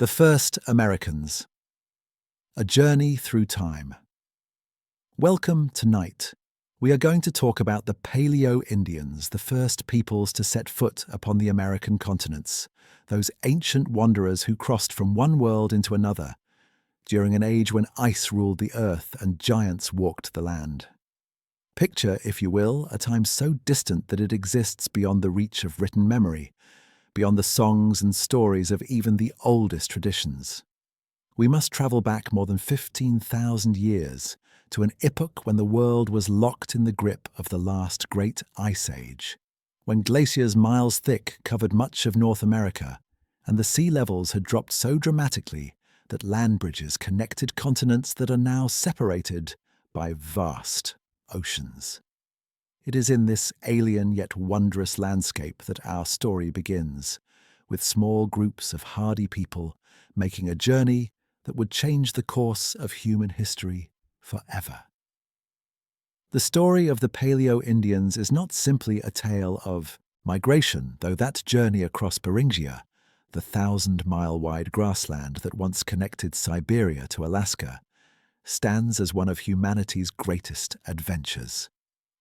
The First Americans. A Journey Through Time. Welcome tonight. We are going to talk about the Paleo-Indians, the first peoples to set foot upon the American continents, those ancient wanderers who crossed from one world into another, during an age when ice ruled the earth and giants walked the land. Picture, if you will, a time so distant that it exists beyond the reach of written memory, beyond the songs and stories of even the oldest traditions. We must travel back more than 15,000 years to an epoch when the world was locked in the grip of the last great ice age, when glaciers miles thick covered much of North America, and the sea levels had dropped so dramatically that land bridges connected continents that are now separated by vast oceans. It is in this alien yet wondrous landscape that our story begins, with small groups of hardy people making a journey that would change the course of human history forever. The story of the Paleo-Indians is not simply a tale of migration, though that journey across Beringia, the 1,000-mile-wide grassland that once connected Siberia to Alaska, stands as one of humanity's greatest adventures.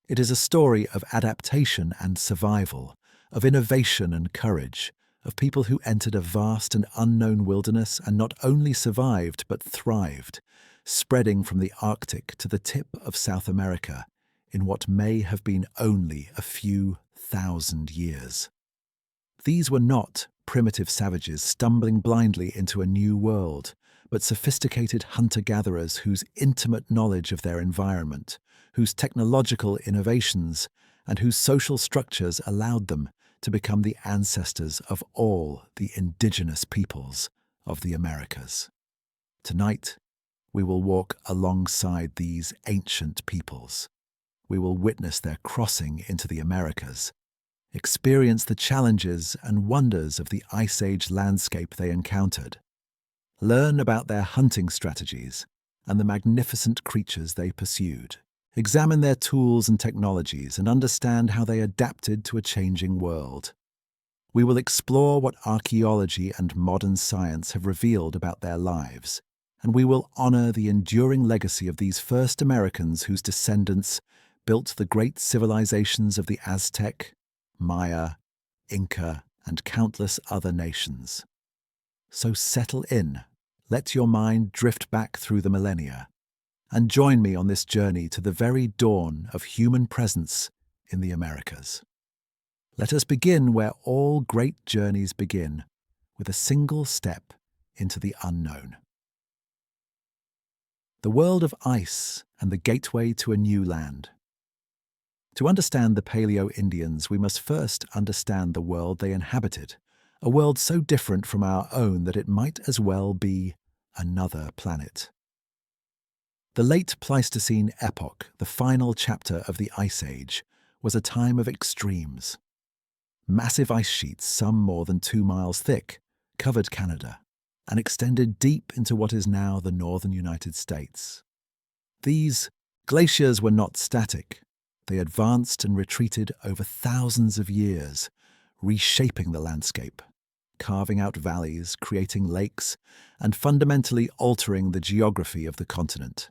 It is a story of adaptation and survival, of innovation and courage, of people who entered a vast and unknown wilderness and not only survived but thrived, spreading from the Arctic to the tip of South America in what may have been only a few thousand years. These were not primitive savages stumbling blindly into a new world, but sophisticated hunter-gatherers whose intimate knowledge of their environment, whose technological innovations, and whose social structures allowed them to become the ancestors of all the indigenous peoples of the Americas. Tonight, we will walk alongside these ancient peoples. We will witness their crossing into the Americas, experience the challenges and wonders of the Ice Age landscape they encountered, learn about their hunting strategies and the magnificent creatures they pursued, examine their tools and technologies, and understand how they adapted to a changing world. We will explore what archaeology and modern science have revealed about their lives, and we will honor the enduring legacy of these first Americans whose descendants built the great civilizations of the Aztec, Maya, Inca, and countless other nations. So settle in, let your mind drift back through the millennia, and join me on this journey to the very dawn of human presence in the Americas. Let us begin where all great journeys begin, with a single step into the unknown. The world of ice and the gateway to a new land. To understand the Paleo-Indians, we must first understand the world they inhabited, a world so different from our own that it might as well be another planet. The late Pleistocene epoch, the final chapter of the Ice Age, was a time of extremes. Massive ice sheets, some more than 2 miles thick, covered Canada and extended deep into what is now the northern United States. These glaciers were not static. They advanced and retreated over thousands of years, reshaping the landscape, carving out valleys, creating lakes, and fundamentally altering the geography of the continent.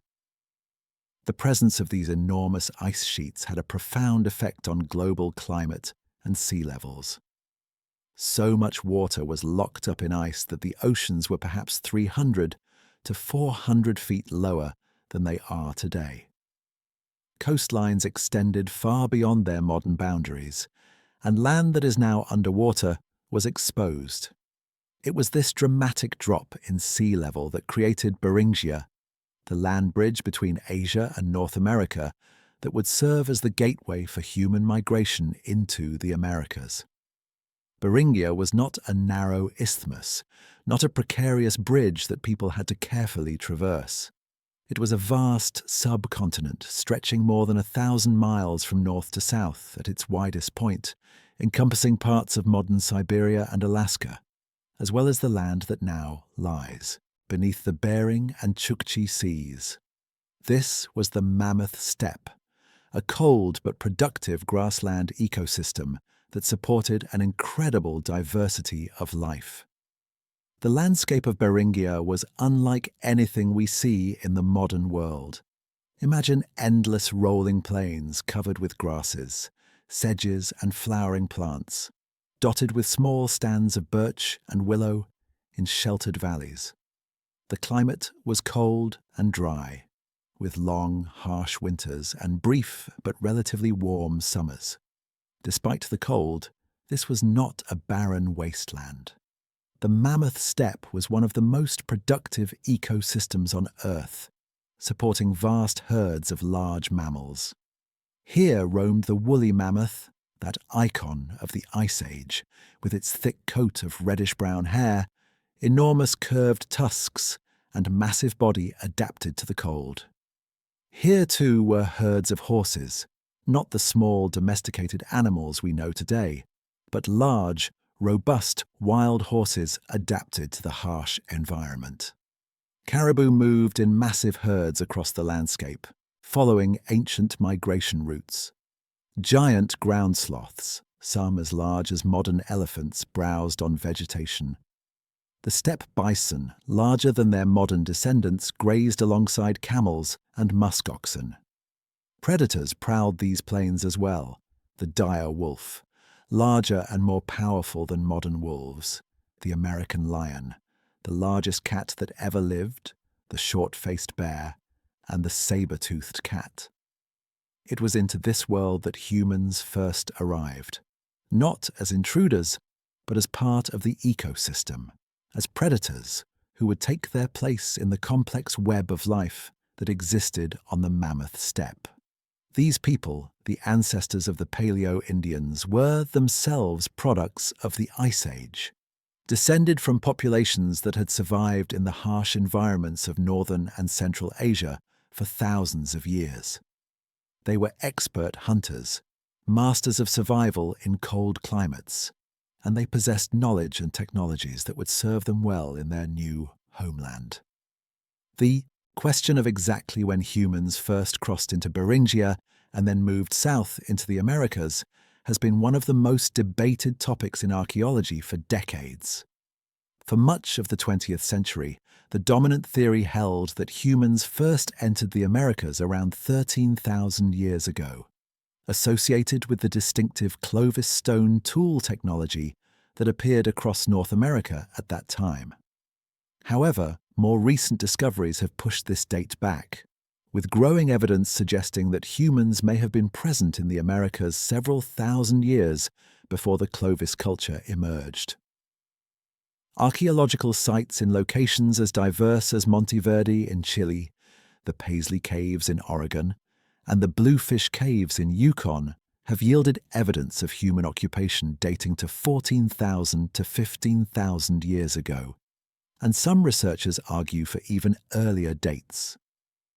The presence of these enormous ice sheets had a profound effect on global climate and sea levels. So much water was locked up in ice that the oceans were perhaps 300 to 400 feet lower than they are today. Coastlines extended far beyond their modern boundaries, and land that is now underwater was exposed. It was this dramatic drop in sea level that created Beringia, the land bridge between Asia and North America that would serve as the gateway for human migration into the Americas. Beringia was not a narrow isthmus, not a precarious bridge that people had to carefully traverse. It was a vast subcontinent stretching more than 1,000 miles from north to south at its widest point, encompassing parts of modern Siberia and Alaska, as well as the land that now lies beneath the Bering and Chukchi seas. This was the Mammoth Steppe, a cold but productive grassland ecosystem that supported an incredible diversity of life. The landscape of Beringia was unlike anything we see in the modern world. Imagine endless rolling plains covered with grasses, sedges and flowering plants, dotted with small stands of birch and willow in sheltered valleys. The climate was cold and dry, with long, harsh winters and brief but relatively warm summers. Despite the cold, this was not a barren wasteland. The mammoth steppe was one of the most productive ecosystems on Earth, supporting vast herds of large mammals. Here roamed the woolly mammoth, that icon of the Ice Age, with its thick coat of reddish-brown hair, enormous curved tusks, and massive body adapted to the cold. Here, too, were herds of horses, not the small domesticated animals we know today, but large, robust wild horses adapted to the harsh environment. Caribou moved in massive herds across the landscape, following ancient migration routes. Giant ground sloths, some as large as modern elephants, browsed on vegetation. The steppe bison, larger than their modern descendants, grazed alongside camels and musk oxen. Predators prowled these plains as well: the dire wolf, larger and more powerful than modern wolves; the American lion, the largest cat that ever lived; the short-faced bear; and the saber-toothed cat. It was into this world that humans first arrived, not as intruders, but as part of the ecosystem, as predators who would take their place in the complex web of life that existed on the mammoth steppe. These people, the ancestors of the Paleo-Indians, were themselves products of the Ice Age, descended from populations that had survived in the harsh environments of northern and central Asia for thousands of years. They were expert hunters, masters of survival in cold climates, and they possessed knowledge and technologies that would serve them well in their new homeland. The question of exactly when humans first crossed into Beringia and then moved south into the Americas has been one of the most debated topics in archaeology for decades. For much of the 20th century, the dominant theory held that humans first entered the Americas around 13,000 years ago, associated with the distinctive Clovis stone tool technology that appeared across North America at that time. However, more recent discoveries have pushed this date back, with growing evidence suggesting that humans may have been present in the Americas several thousand years before the Clovis culture emerged. Archaeological sites in locations as diverse as Monteverde in Chile, the Paisley Caves in Oregon, and the Bluefish Caves in Yukon have yielded evidence of human occupation dating to 14,000 to 15,000 years ago, and some researchers argue for even earlier dates.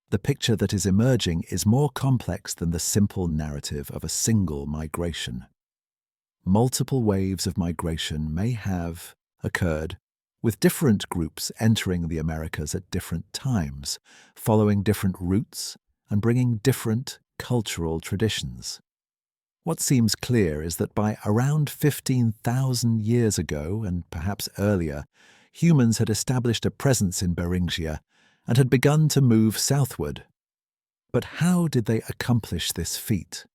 The picture that is emerging is more complex than the simple narrative of a single migration. Multiple waves of migration may have occurred, with different groups entering the Americas at different times, following different routes and bringing different cultural traditions. What seems clear is that by around 15,000 years ago, and perhaps earlier, humans had established a presence in Beringia and had begun to move southward. But how did they accomplish this feat?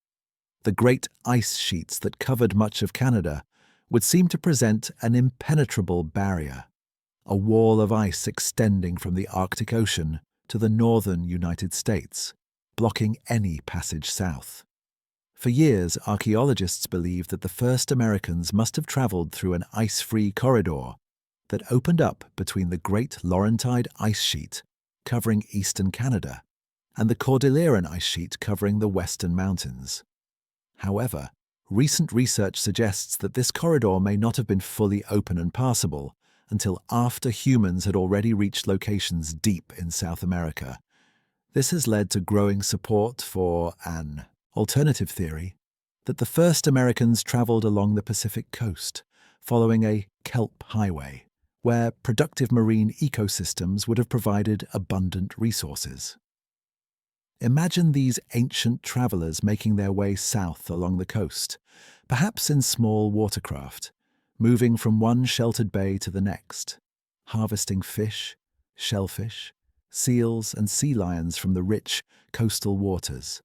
The great ice sheets that covered much of Canada would seem to present an impenetrable barrier, a wall of ice extending from the Arctic Ocean to the northern United States, blocking any passage south. For years, archaeologists believed that the first Americans must have traveled through an ice-free corridor that opened up between the Great Laurentide Ice Sheet covering eastern Canada and the Cordilleran Ice Sheet covering the western mountains. However, recent research suggests that this corridor may not have been fully open and passable until after humans had already reached locations deep in South America. This has led to growing support for an alternative theory that the first Americans traveled along the Pacific coast, following a kelp highway, where productive marine ecosystems would have provided abundant resources. Imagine these ancient travelers making their way south along the coast, perhaps in small watercraft, moving from one sheltered bay to the next, harvesting fish, shellfish, seals and sea lions from the rich coastal waters,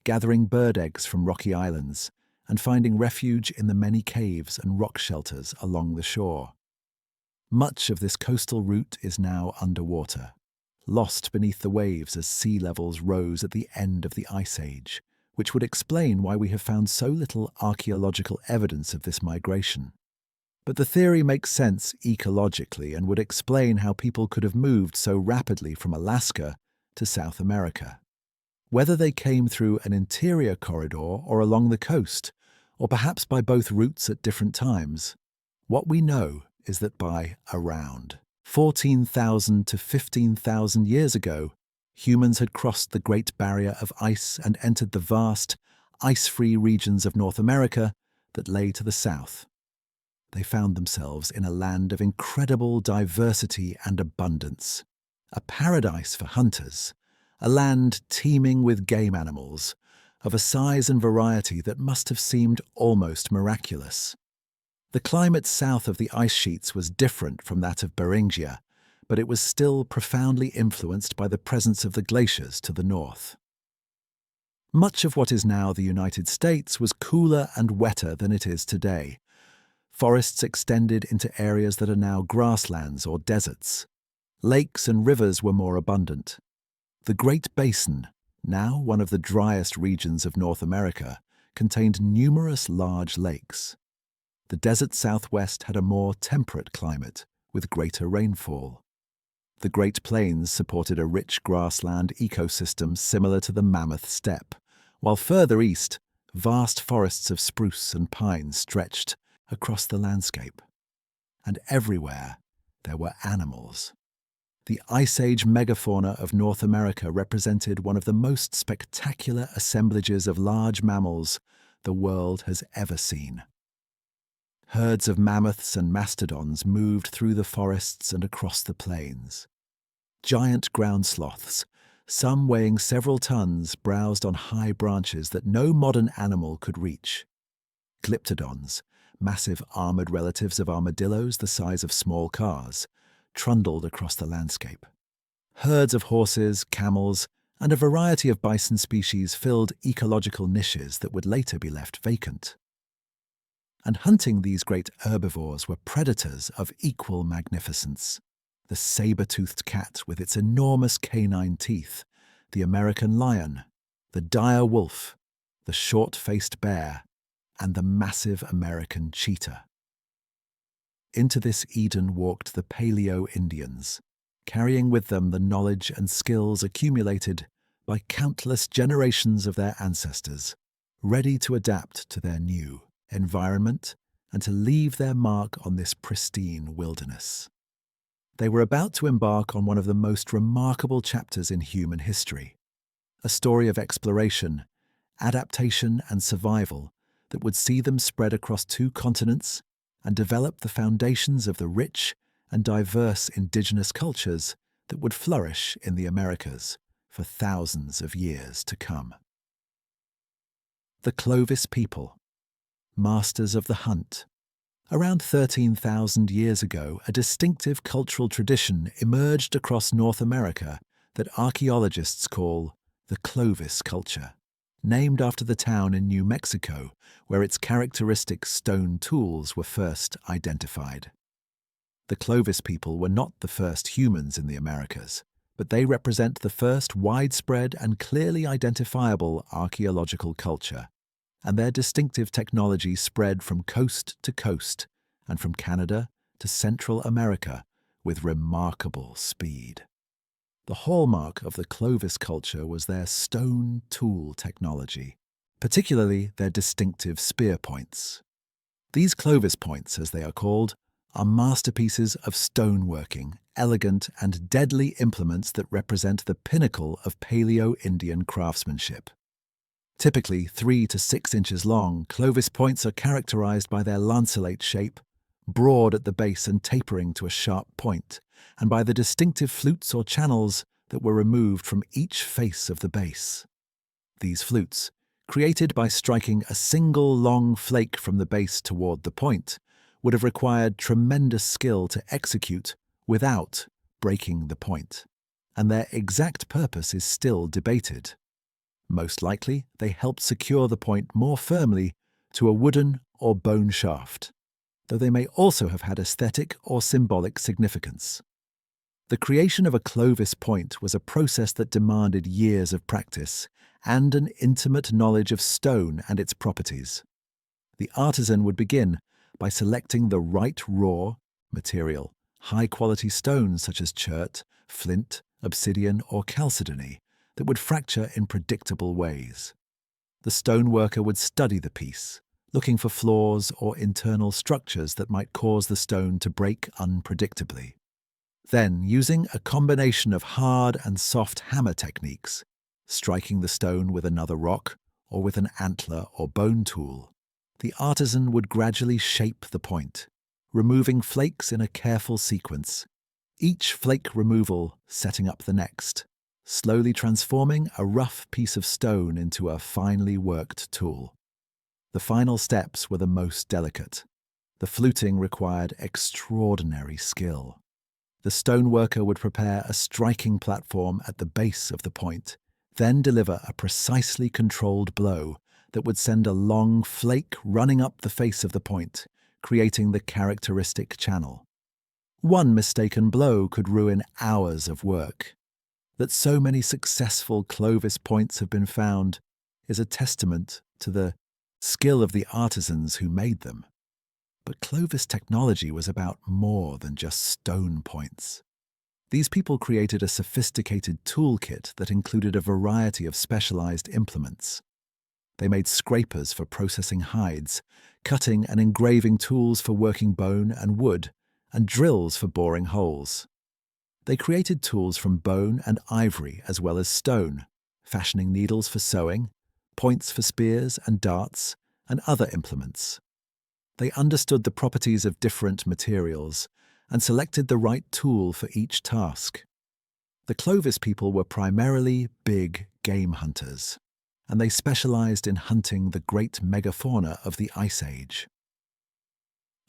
gathering bird eggs from rocky islands, and finding refuge in the many caves and rock shelters along the shore. Much of this coastal route is now underwater, lost beneath the waves as sea levels rose at the end of the Ice Age, which would explain why we have found so little archaeological evidence of this migration. But the theory makes sense ecologically and would explain how people could have moved so rapidly from Alaska to South America. Whether they came through an interior corridor or along the coast, or perhaps by both routes at different times, what we know is that by around 14,000 to 15,000 years ago, humans had crossed the Great Barrier of Ice and entered the vast, ice-free regions of North America that lay to the south. They found themselves in a land of incredible diversity and abundance, a paradise for hunters, a land teeming with game animals, of a size and variety that must have seemed almost miraculous. The climate south of the ice sheets was different from that of Beringia, but it was still profoundly influenced by the presence of the glaciers to the north. Much of what is now the United States was cooler and wetter than it is today. Forests extended into areas that are now grasslands or deserts. Lakes and rivers were more abundant. The Great Basin, now one of the driest regions of North America, contained numerous large lakes. The desert southwest had a more temperate climate, with greater rainfall. The Great Plains supported a rich grassland ecosystem similar to the Mammoth Steppe, while further east, vast forests of spruce and pine stretched across the landscape. And everywhere, there were animals. The Ice Age megafauna of North America represented one of the most spectacular assemblages of large mammals the world has ever seen. Herds of mammoths and mastodons moved through the forests and across the plains. Giant ground sloths, some weighing several tons, browsed on high branches that no modern animal could reach. Glyptodons, massive armored relatives of armadillos the size of small cars, trundled across the landscape. Herds of horses, camels, and a variety of bison species filled ecological niches that would later be left vacant. And hunting these great herbivores were predators of equal magnificence. The saber-toothed cat with its enormous canine teeth, the American lion, the dire wolf, the short-faced bear, and the massive American cheetah. Into this Eden walked the Paleo-Indians, carrying with them the knowledge and skills accumulated by countless generations of their ancestors, ready to adapt to their new environment and to leave their mark on this pristine wilderness. They were about to embark on one of the most remarkable chapters in human history, a story of exploration, adaptation, and survival that would see them spread across 2 continents and develop the foundations of the rich and diverse indigenous cultures that would flourish in the Americas for thousands of years to come. The Clovis people, masters of the hunt. Around 13,000 years ago, a distinctive cultural tradition emerged across North America that archaeologists call the Clovis culture, named after the town in New Mexico where its characteristic stone tools were first identified. The Clovis people were not the first humans in the Americas, but they represent the first widespread and clearly identifiable archaeological culture, and their distinctive technology spread from coast to coast and from Canada to Central America with remarkable speed. The hallmark of the Clovis culture was their stone tool technology, particularly their distinctive spear points. These Clovis points, as they are called, are masterpieces of stoneworking, elegant and deadly implements that represent the pinnacle of Paleo-Indian craftsmanship. Typically 3 to 6 inches long, Clovis points are characterized by their lanceolate shape, broad at the base and tapering to a sharp point, and by the distinctive flutes or channels that were removed from each face of the base. These flutes, created by striking a single long flake from the base toward the point, would have required tremendous skill to execute without breaking the point, and their exact purpose is still debated. Most likely, they helped secure the point more firmly to a wooden or bone shaft, though they may also have had aesthetic or symbolic significance. The creation of a Clovis point was a process that demanded years of practice and an intimate knowledge of stone and its properties. The artisan would begin by selecting the right raw material, high-quality stones such as chert, flint, obsidian, or chalcedony that would fracture in predictable ways. The stoneworker would study the piece, looking for flaws or internal structures that might cause the stone to break unpredictably. Then, using a combination of hard and soft hammer techniques, striking the stone with another rock or with an antler or bone tool, the artisan would gradually shape the point, removing flakes in a careful sequence, each flake removal setting up the next, slowly transforming a rough piece of stone into a finely worked tool. The final steps were the most delicate. The fluting required extraordinary skill. The stoneworker would prepare a striking platform at the base of the point, then deliver a precisely controlled blow that would send a long flake running up the face of the point, creating the characteristic channel. One mistaken blow could ruin hours of work. That so many successful Clovis points have been found is a testament to the skill of the artisans who made them. But Clovis technology was about more than just stone points. These people created a sophisticated toolkit that included a variety of specialized implements. They made scrapers for processing hides, cutting and engraving tools for working bone and wood, and drills for boring holes. They created tools from bone and ivory as well as stone, fashioning needles for sewing, points for spears and darts, and other implements. They understood the properties of different materials and selected the right tool for each task. The Clovis people were primarily big game hunters, and they specialized in hunting the great megafauna of the Ice Age.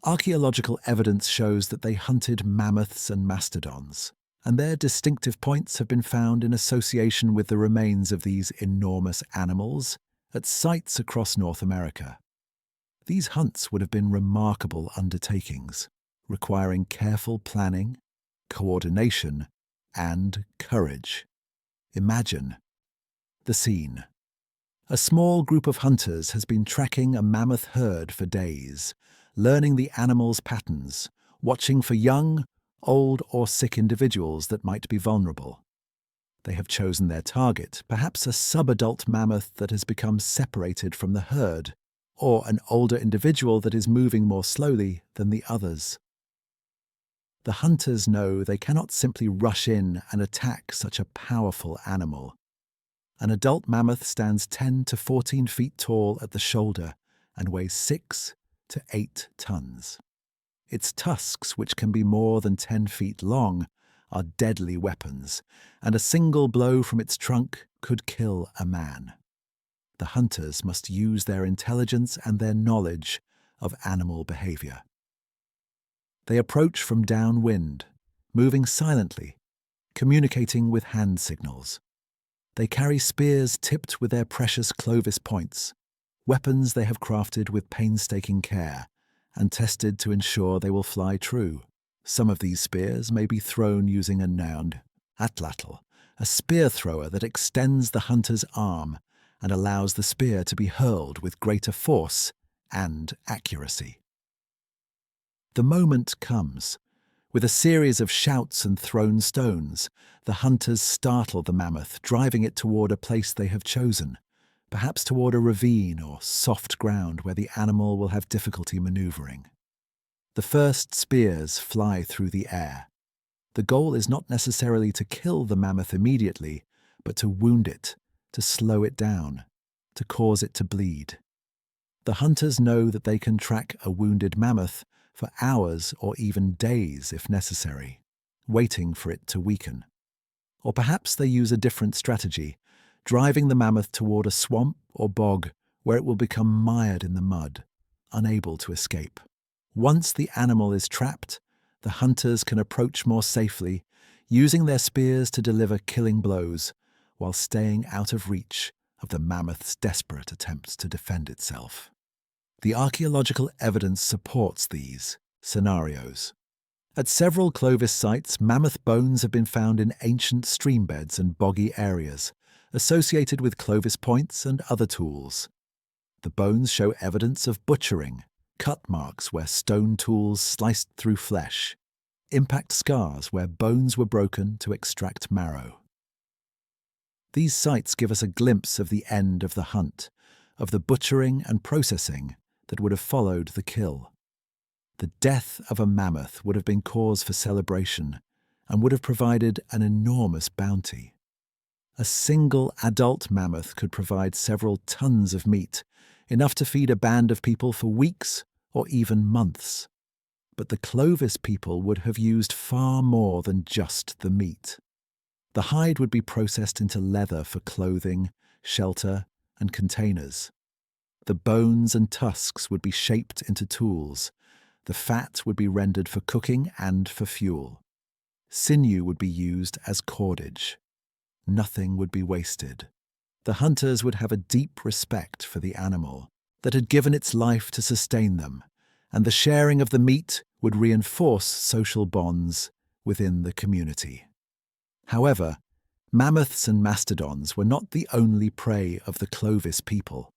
Archaeological evidence shows that they hunted mammoths and mastodons, and their distinctive points have been found in association with the remains of these enormous animals at sites across North America. These hunts would have been remarkable undertakings, requiring careful planning, coordination, and courage. Imagine the scene. A small group of hunters has been tracking a mammoth herd for days, learning the animal's patterns, watching for young, old, or sick individuals that might be vulnerable. They have chosen their target, perhaps a subadult mammoth that has become separated from the herd, or an older individual that is moving more slowly than the others. The hunters know they cannot simply rush in and attack such a powerful animal. An adult mammoth stands 10 to 14 feet tall at the shoulder and weighs 6 to 8 tons. Its tusks, which can be more than 10 feet long, are deadly weapons, and a single blow from its trunk could kill a man. The hunters must use their intelligence and their knowledge of animal behavior. They approach from downwind, moving silently, communicating with hand signals. They carry spears tipped with their precious Clovis points, weapons they have crafted with painstaking care and tested to ensure they will fly true. Some of these spears may be thrown using a noun, atlatl, a spear thrower that extends the hunter's arm and allows the spear to be hurled with greater force and accuracy. The moment comes. With a series of shouts and thrown stones, the hunters startle the mammoth, driving it toward a place they have chosen, perhaps toward a ravine or soft ground where the animal will have difficulty maneuvering. The first spears fly through the air. The goal is not necessarily to kill the mammoth immediately, but to wound it, to slow it down, to cause it to bleed. The hunters know that they can track a wounded mammoth for hours or even days if necessary, waiting for it to weaken. Or perhaps they use a different strategy, driving the mammoth toward a swamp or bog where it will become mired in the mud, unable to escape. Once the animal is trapped, the hunters can approach more safely, using their spears to deliver killing blows while staying out of reach of the mammoth's desperate attempts to defend itself. The archaeological evidence supports these scenarios. At several Clovis sites, mammoth bones have been found in ancient streambeds and boggy areas, associated with Clovis points and other tools. The bones show evidence of butchering, cut marks where stone tools sliced through flesh, impact scars where bones were broken to extract marrow. These sites give us a glimpse of the end of the hunt, of the butchering and processing that would have followed the kill. The death of a mammoth would have been cause for celebration and would have provided an enormous bounty. A single adult mammoth could provide several tons of meat, enough to feed a band of people for weeks or even months. But the Clovis people would have used far more than just the meat. The hide would be processed into leather for clothing, shelter, and containers. The bones and tusks would be shaped into tools. The fat would be rendered for cooking and for fuel. Sinew would be used as cordage. Nothing would be wasted. The hunters would have a deep respect for the animal that had given its life to sustain them, and the sharing of the meat would reinforce social bonds within the community. However, mammoths and mastodons were not the only prey of the Clovis people.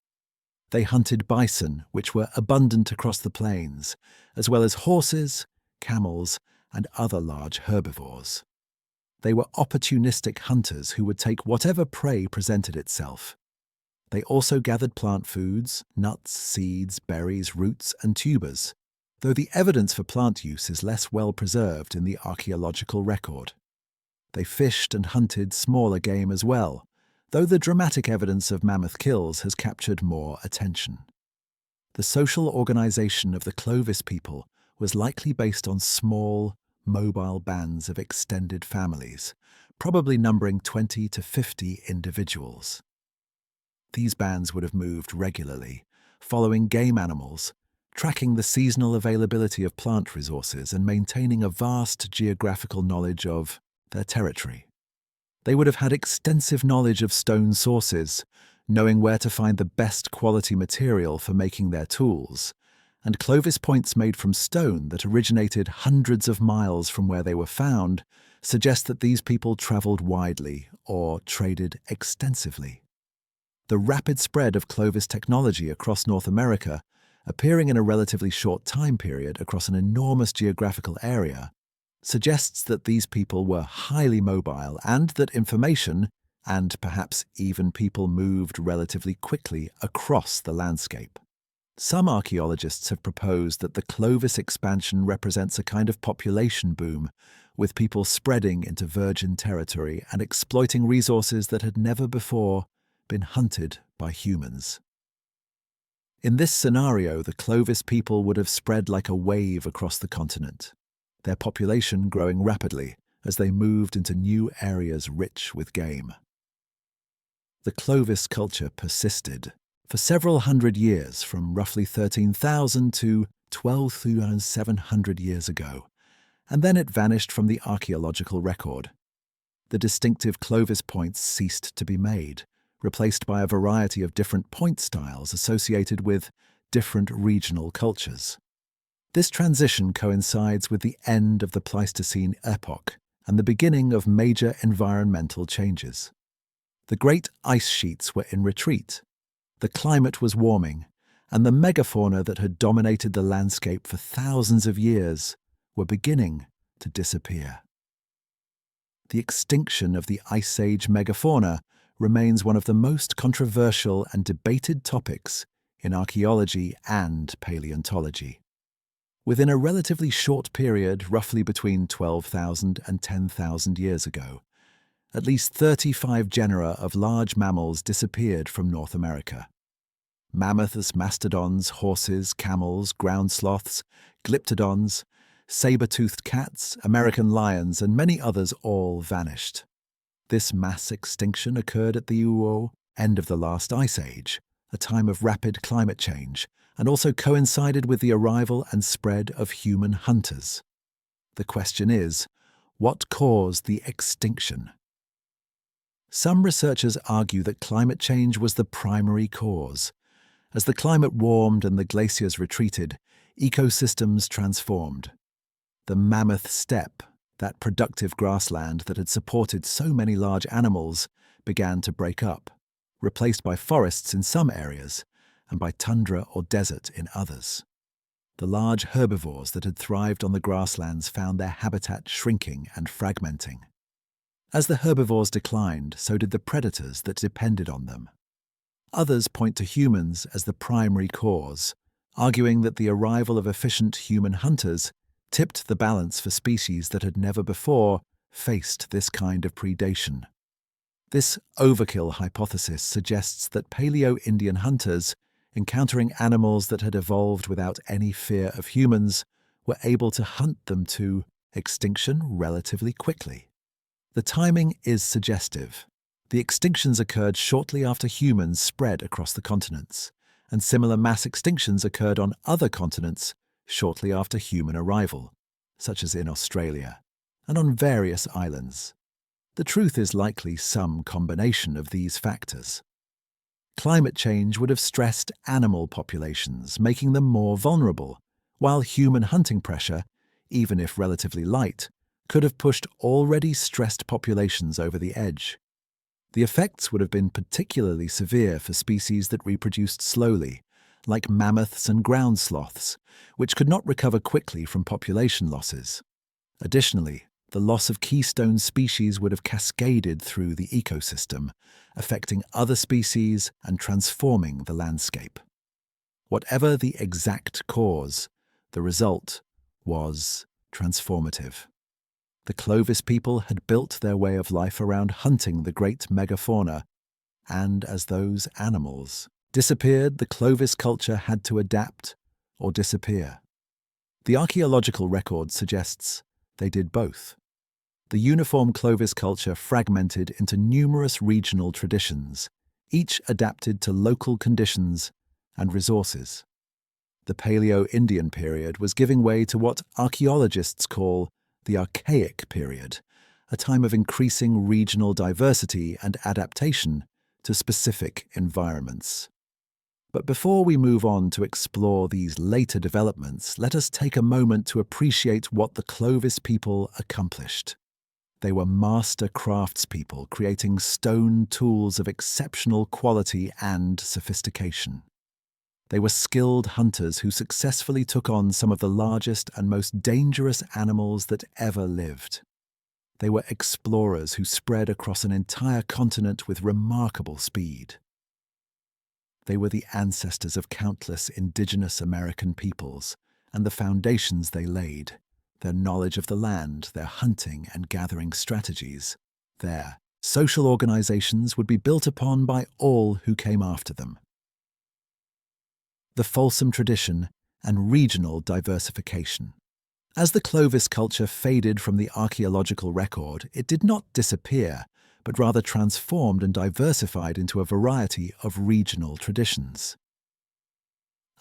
They hunted bison, which were abundant across the plains, as well as horses, camels, and other large herbivores. They were opportunistic hunters who would take whatever prey presented itself. They also gathered plant foods, nuts, seeds, berries, roots, and tubers, though the evidence for plant use is less well preserved in the archaeological record. They fished and hunted smaller game as well, though the dramatic evidence of mammoth kills has captured more attention. The social organization of the Clovis people was likely based on small, mobile bands of extended families, probably numbering 20 to 50 individuals. These bands would have moved regularly, following game animals, tracking the seasonal availability of plant resources and maintaining a vast geographical knowledge of their territory. They would have had extensive knowledge of stone sources, knowing where to find the best quality material for making their tools, and Clovis points made from stone that originated hundreds of miles from where they were found suggest that these people traveled widely or traded extensively. The rapid spread of Clovis technology across North America, appearing in a relatively short time period across an enormous geographical area, suggests that these people were highly mobile and that information, and perhaps even people, moved relatively quickly across the landscape. Some archaeologists have proposed that the Clovis expansion represents a kind of population boom, with people spreading into virgin territory and exploiting resources that had never before been hunted by humans. In this scenario, the Clovis people would have spread like a wave across the continent, their population growing rapidly as they moved into new areas rich with game. The Clovis culture persisted for several hundred years, from roughly 13,000 to 12,700 years ago, and then it vanished from the archaeological record. The distinctive Clovis points ceased to be made, replaced by a variety of different point styles associated with different regional cultures. This transition coincides with the end of the Pleistocene epoch and the beginning of major environmental changes. The great ice sheets were in retreat, the climate was warming, and the megafauna that had dominated the landscape for thousands of years were beginning to disappear. The extinction of the Ice Age megafauna remains one of the most controversial and debated topics in archaeology and paleontology. Within a relatively short period, roughly between 12,000 and 10,000 years ago, at least 35 genera of large mammals disappeared from North America. Mammoths, mastodons, horses, camels, ground sloths, glyptodons, saber-toothed cats, American lions, and many others all vanished. This mass extinction occurred at the end of the last ice age, a time of rapid climate change, and also coincided with the arrival and spread of human hunters. The question is, what caused the extinction? Some researchers argue that climate change was the primary cause. As the climate warmed and the glaciers retreated, ecosystems transformed. The mammoth steppe, that productive grassland that had supported so many large animals, began to break up, replaced by forests in some areas and by tundra or desert in others. The large herbivores that had thrived on the grasslands found their habitat shrinking and fragmenting. As the herbivores declined, so did the predators that depended on them. Others point to humans as the primary cause, arguing that the arrival of efficient human hunters tipped the balance for species that had never before faced this kind of predation. This overkill hypothesis suggests that Paleo-Indian hunters, encountering animals that had evolved without any fear of humans, were able to hunt them to extinction relatively quickly. The timing is suggestive. The extinctions occurred shortly after humans spread across the continents, and similar mass extinctions occurred on other continents shortly after human arrival, such as in Australia, and on various islands. The truth is likely some combination of these factors. Climate change would have stressed animal populations, making them more vulnerable, while human hunting pressure, even if relatively light, could have pushed already stressed populations over the edge. The effects would have been particularly severe for species that reproduced slowly, like mammoths and ground sloths, which could not recover quickly from population losses. Additionally, the loss of keystone species would have cascaded through the ecosystem, affecting other species and transforming the landscape. Whatever the exact cause, the result was transformative. The Clovis people had built their way of life around hunting the great megafauna, and as those animals disappeared, the Clovis culture had to adapt or disappear. The archaeological record suggests they did both. The uniform Clovis culture fragmented into numerous regional traditions, each adapted to local conditions and resources. The Paleo-Indian period was giving way to what archaeologists call the Archaic period, a time of increasing regional diversity and adaptation to specific environments. But before we move on to explore these later developments, let us take a moment to appreciate what the Clovis people accomplished. They were master craftspeople, creating stone tools of exceptional quality and sophistication. They were skilled hunters who successfully took on some of the largest and most dangerous animals that ever lived. They were explorers who spread across an entire continent with remarkable speed. They were the ancestors of countless indigenous American peoples, and the foundations they laid, their knowledge of the land, their hunting and gathering strategies, their social organizations would be built upon by all who came after them. The Folsom tradition and regional diversification. As the Clovis culture faded from the archaeological record, it did not disappear, but rather transformed and diversified into a variety of regional traditions.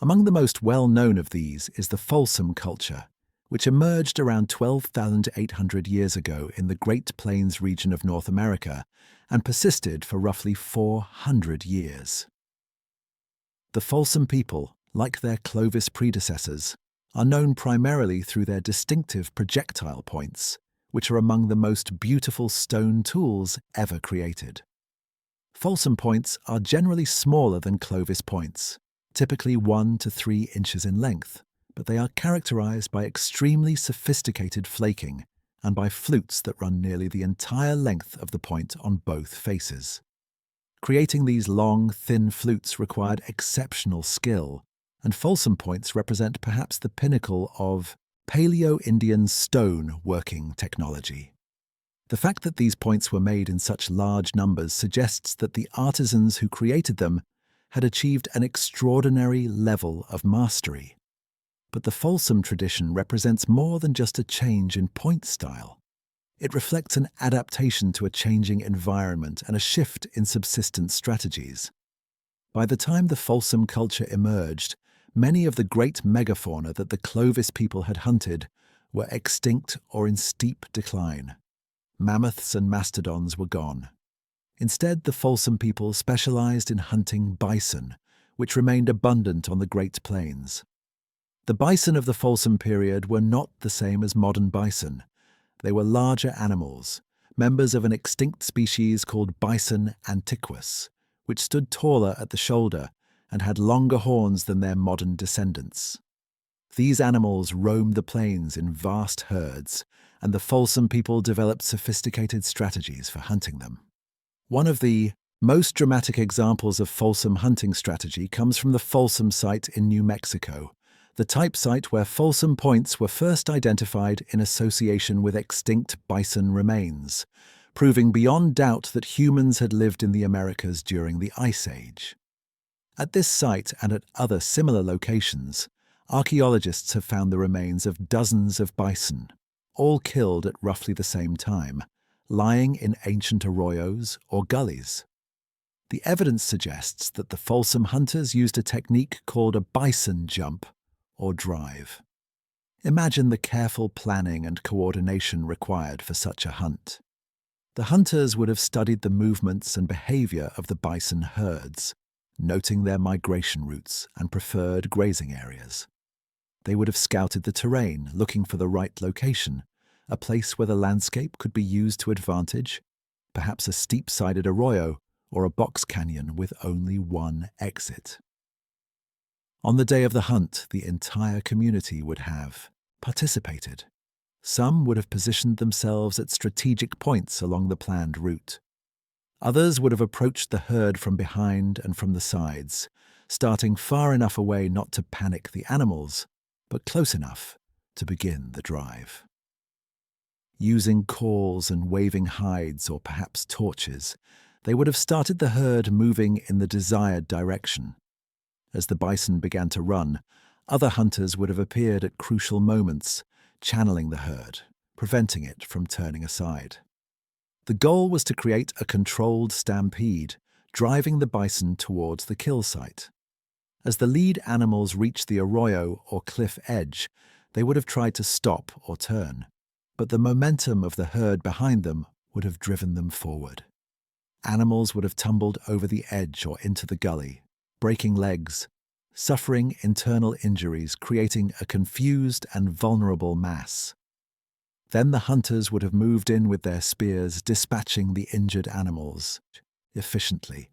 Among the most well-known of these is the Folsom culture, which emerged around 12,800 years ago in the Great Plains region of North America and persisted for roughly 400 years. The Folsom people, like their Clovis predecessors, are known primarily through their distinctive projectile points, which are among the most beautiful stone tools ever created. Folsom points are generally smaller than Clovis points, typically 1 to 3 inches in length, but they are characterized by extremely sophisticated flaking and by flutes that run nearly the entire length of the point on both faces. Creating these long, thin flutes required exceptional skill, and Folsom points represent perhaps the pinnacle of Paleo-Indian stone working technology. The fact that these points were made in such large numbers suggests that the artisans who created them had achieved an extraordinary level of mastery. But the Folsom tradition represents more than just a change in point style. It reflects an adaptation to a changing environment and a shift in subsistence strategies. By the time the Folsom culture emerged, many of the great megafauna that the Clovis people had hunted were extinct or in steep decline. Mammoths and mastodons were gone. Instead, the Folsom people specialized in hunting bison, which remained abundant on the Great Plains. The bison of the Folsom period were not the same as modern bison. They were larger animals, members of an extinct species called Bison antiquus, which stood taller at the shoulder and had longer horns than their modern descendants. These animals roamed the plains in vast herds, and the Folsom people developed sophisticated strategies for hunting them. One of the most dramatic examples of Folsom hunting strategy comes from the Folsom site in New Mexico, the type site where Folsom points were first identified in association with extinct bison remains, proving beyond doubt that humans had lived in the Americas during the Ice Age. At this site and at other similar locations, archaeologists have found the remains of dozens of bison, all killed at roughly the same time, lying in ancient arroyos or gullies. The evidence suggests that the Folsom hunters used a technique called a bison jump or drive. Imagine the careful planning and coordination required for such a hunt. The hunters would have studied the movements and behavior of the bison herds, noting their migration routes and preferred grazing areas. They would have scouted the terrain, looking for the right location, a place where the landscape could be used to advantage, perhaps a steep-sided arroyo or a box canyon with only one exit. On the day of the hunt, the entire community would have participated. Some would have positioned themselves at strategic points along the planned route. Others would have approached the herd from behind and from the sides, starting far enough away not to panic the animals, but close enough to begin the drive. Using calls and waving hides or perhaps torches, they would have started the herd moving in the desired direction. As the bison began to run, other hunters would have appeared at crucial moments, channeling the herd, preventing it from turning aside. The goal was to create a controlled stampede, driving the bison towards the kill site. As the lead animals reached the arroyo or cliff edge, they would have tried to stop or turn, but the momentum of the herd behind them would have driven them forward. Animals would have tumbled over the edge or into the gully, breaking legs, suffering internal injuries, creating a confused and vulnerable mass. Then the hunters would have moved in with their spears, dispatching the injured animals efficiently.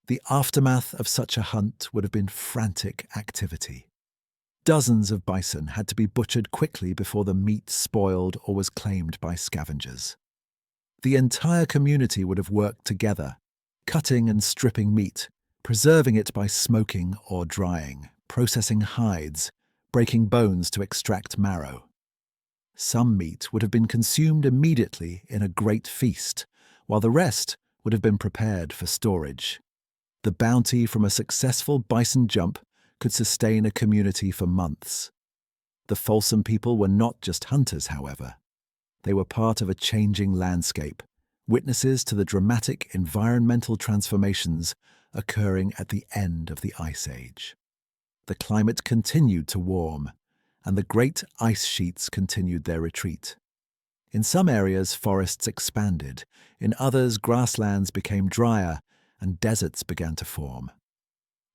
The aftermath of such a hunt would have been frantic activity. Dozens of bison had to be butchered quickly before the meat spoiled or was claimed by scavengers. The entire community would have worked together, cutting and stripping meat, preserving it by smoking or drying, processing hides, breaking bones to extract marrow. Some meat would have been consumed immediately in a great feast, while the rest would have been prepared for storage. The bounty from a successful bison jump could sustain a community for months. The Folsom people were not just hunters, however. They were part of a changing landscape, witnesses to the dramatic environmental transformations occurring at the end of the Ice Age. The climate continued to warm, and the great ice sheets continued their retreat. In some areas, forests expanded. In others, grasslands became drier and deserts began to form.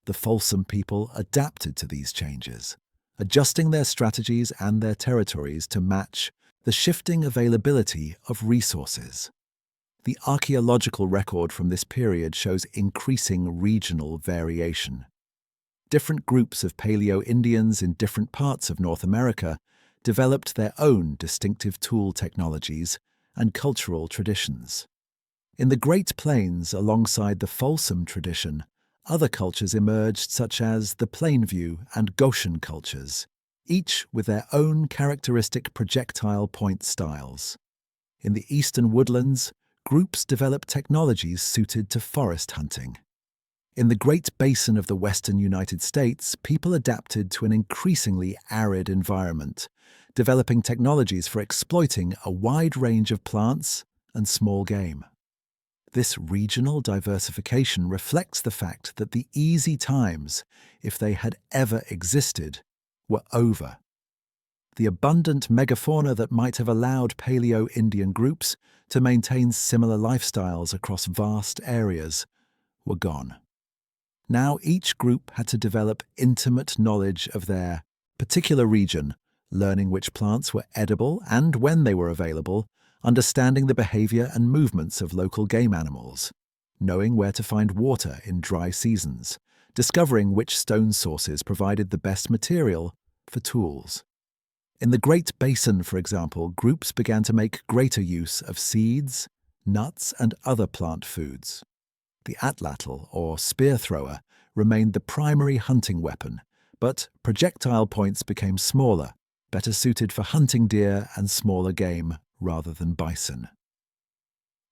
The Folsom people adapted to these changes, adjusting their strategies and their territories to match the shifting availability of resources. The archaeological record from this period shows increasing regional variation. Different groups of Paleo-Indians in different parts of North America developed their own distinctive tool technologies and cultural traditions. In the Great Plains, alongside the Folsom tradition, other cultures emerged such as the Plainview and Goshen cultures, each with their own characteristic projectile point styles. In the eastern woodlands, groups developed technologies suited to forest hunting. In the Great Basin of the western United States, people adapted to an increasingly arid environment, developing technologies for exploiting a wide range of plants and small game. This regional diversification reflects the fact that the easy times, if they had ever existed, were over. the abundant megafauna that might have allowed Paleo-Indian groups to maintain similar lifestyles across vast areas were gone. Now each group had to develop intimate knowledge of their particular region, learning which plants were edible and when they were available, understanding the behavior and movements of local game animals, knowing where to find water in dry seasons, discovering which stone sources provided the best material for tools. In the Great Basin, for example, groups began to make greater use of seeds, nuts, and other plant foods. The atlatl, or spear thrower, remained the primary hunting weapon, but projectile points became smaller, better suited for hunting deer and smaller game rather than bison.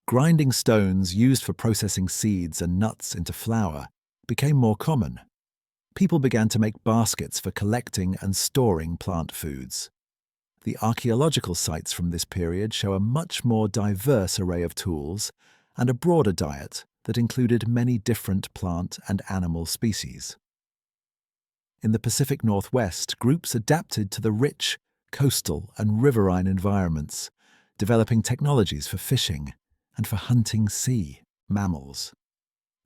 Grinding stones used for processing seeds and nuts into flour became more common. People began to make baskets for collecting and storing plant foods. The archaeological sites from this period show a much more diverse array of tools and a broader diet that included many different plant and animal species. In the Pacific Northwest, groups adapted to the rich coastal and riverine environments, developing technologies for fishing and for hunting sea mammals.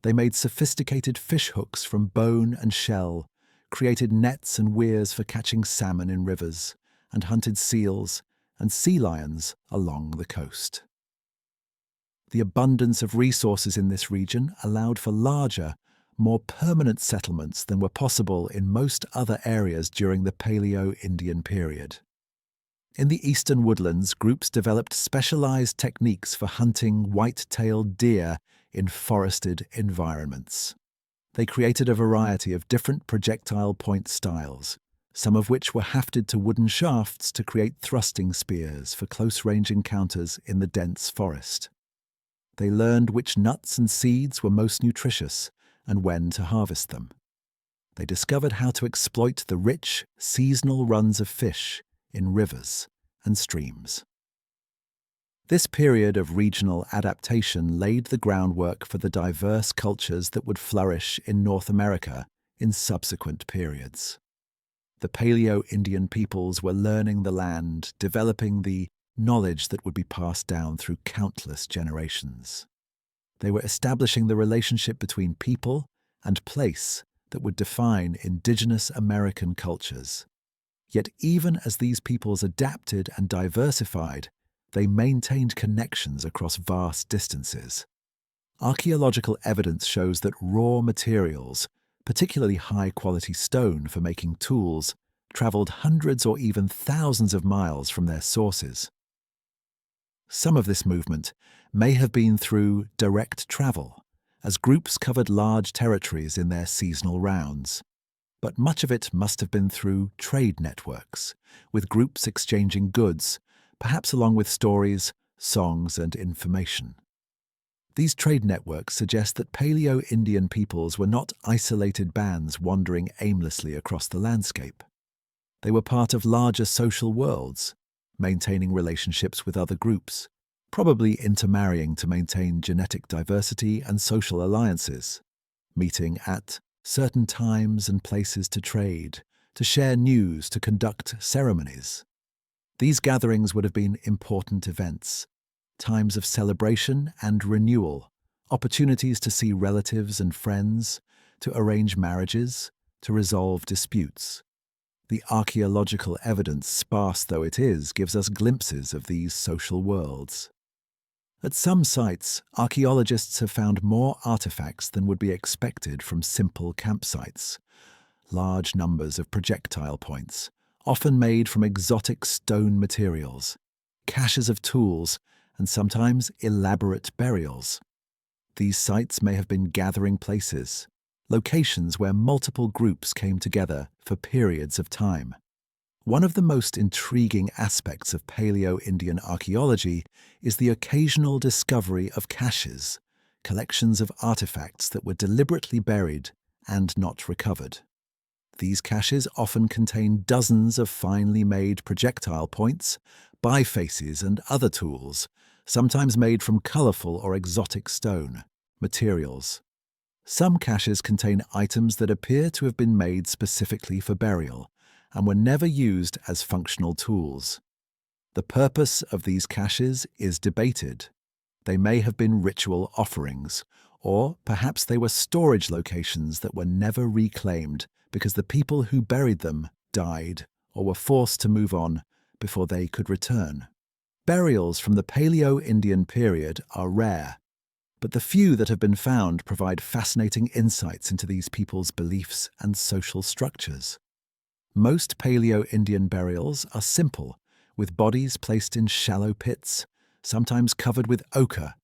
They made sophisticated fish hooks from bone and shell, created nets and weirs for catching salmon in rivers, and hunted seals and sea lions along the coast. The abundance of resources in this region allowed for larger, more permanent settlements than were possible in most other areas during the Paleo-Indian period. In the eastern woodlands, groups developed specialized techniques for hunting white-tailed deer in forested environments. They created a variety of different projectile point styles, some of which were hafted to wooden shafts to create thrusting spears for close-range encounters in the dense forest. They learned which nuts and seeds were most nutritious and when to harvest them. They discovered how to exploit the rich, seasonal runs of fish in rivers and streams. This period of regional adaptation laid the groundwork for the diverse cultures that would flourish in North America in subsequent periods. The Paleo-Indian peoples were learning the land, developing the knowledge that would be passed down through countless generations. They were establishing the relationship between people and place that would define indigenous American cultures. Yet even as these peoples adapted and diversified, they maintained connections across vast distances. Archaeological evidence shows that raw materials, particularly high-quality stone for making tools, traveled hundreds or even thousands of miles from their sources. Some of this movement may have been through direct travel, as groups covered large territories in their seasonal rounds. But much of it must have been through trade networks, with groups exchanging goods, perhaps along with stories, songs, and information. These trade networks suggest that Paleo-Indian peoples were not isolated bands wandering aimlessly across the landscape. They were part of larger social worlds, maintaining relationships with other groups, probably intermarrying to maintain genetic diversity and social alliances, meeting at certain times and places to trade, to share news, to conduct ceremonies. These gatherings would have been important events, times of celebration and renewal, opportunities to see relatives and friends, to arrange marriages, to resolve disputes. The archaeological evidence, sparse though it is, gives us glimpses of these social worlds. At some sites, archaeologists have found more artifacts than would be expected from simple campsites. Large numbers of projectile points, often made from exotic stone materials, caches of tools, and sometimes elaborate burials. These sites may have been gathering places, locations where multiple groups came together for periods of time. One of the most intriguing aspects of Paleo-Indian archaeology is the occasional discovery of caches, collections of artifacts that were deliberately buried and not recovered. These caches often contain dozens of finely made projectile points, bifaces, and other tools, sometimes made from colorful or exotic stone materials. Some caches contain items that appear to have been made specifically for burial, and were never used as functional tools. The purpose of these caches is debated. They may have been ritual offerings, or perhaps they were storage locations that were never reclaimed because the people who buried them died or were forced to move on before they could return. Burials from the Paleo-Indian period are rare, but the few that have been found provide fascinating insights into these people's beliefs and social structures. Most Paleo-Indian burials are simple, with bodies placed in shallow pits, sometimes covered with ochre,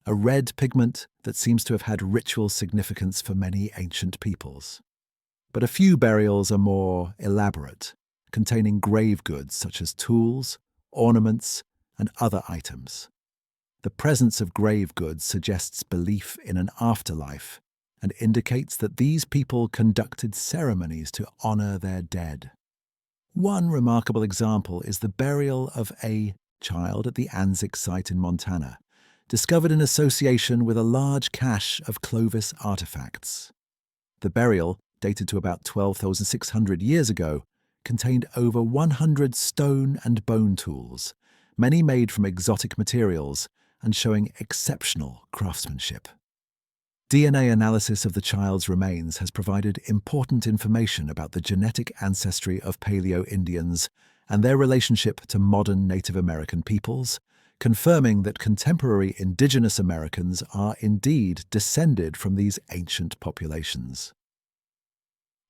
a red pigment that seems to have had ritual significance for many ancient peoples. But a few burials are more elaborate, containing grave goods such as tools, ornaments, and other items. The presence of grave goods suggests belief in an afterlife and indicates that these people conducted ceremonies to honor their dead. One remarkable example is the burial of a child at the Anzac site in Montana, discovered in association with a large cache of Clovis artifacts. The burial, dated to about 12,600 years ago, contained over 100 stone and bone tools, many made from exotic materials and showing exceptional craftsmanship. DNA analysis of the child's remains has provided important information about the genetic ancestry of Paleo-Indians and their relationship to modern Native American peoples, confirming that contemporary indigenous Americans are indeed descended from these ancient populations.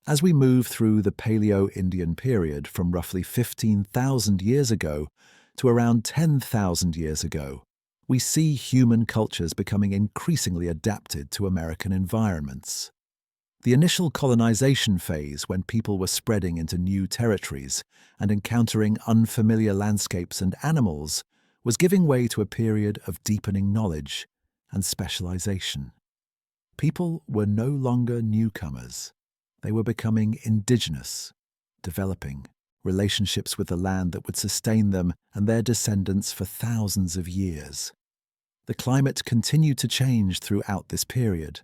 As we move through the Paleo-Indian period from roughly 15,000 years ago to around 10,000 years ago, we see human cultures becoming increasingly adapted to American environments. The initial colonization phase, when people were spreading into new territories and encountering unfamiliar landscapes and animals, was giving way to a period of deepening knowledge and specialization. People were no longer newcomers. They were becoming indigenous, developing relationships with the land that would sustain them and their descendants for thousands of years. The climate continued to change throughout this period.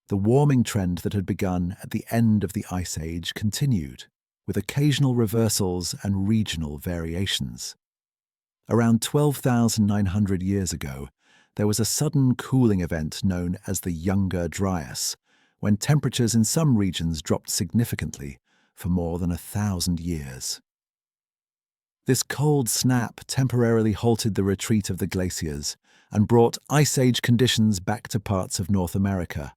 The warming trend that had begun at the end of the Ice Age continued, with occasional reversals and regional variations. Around 12,900 years ago, there was a sudden cooling event known as the Younger Dryas, when temperatures in some regions dropped significantly for more than 1,000 years. This cold snap temporarily halted the retreat of the glaciers and brought Ice Age conditions back to parts of North America.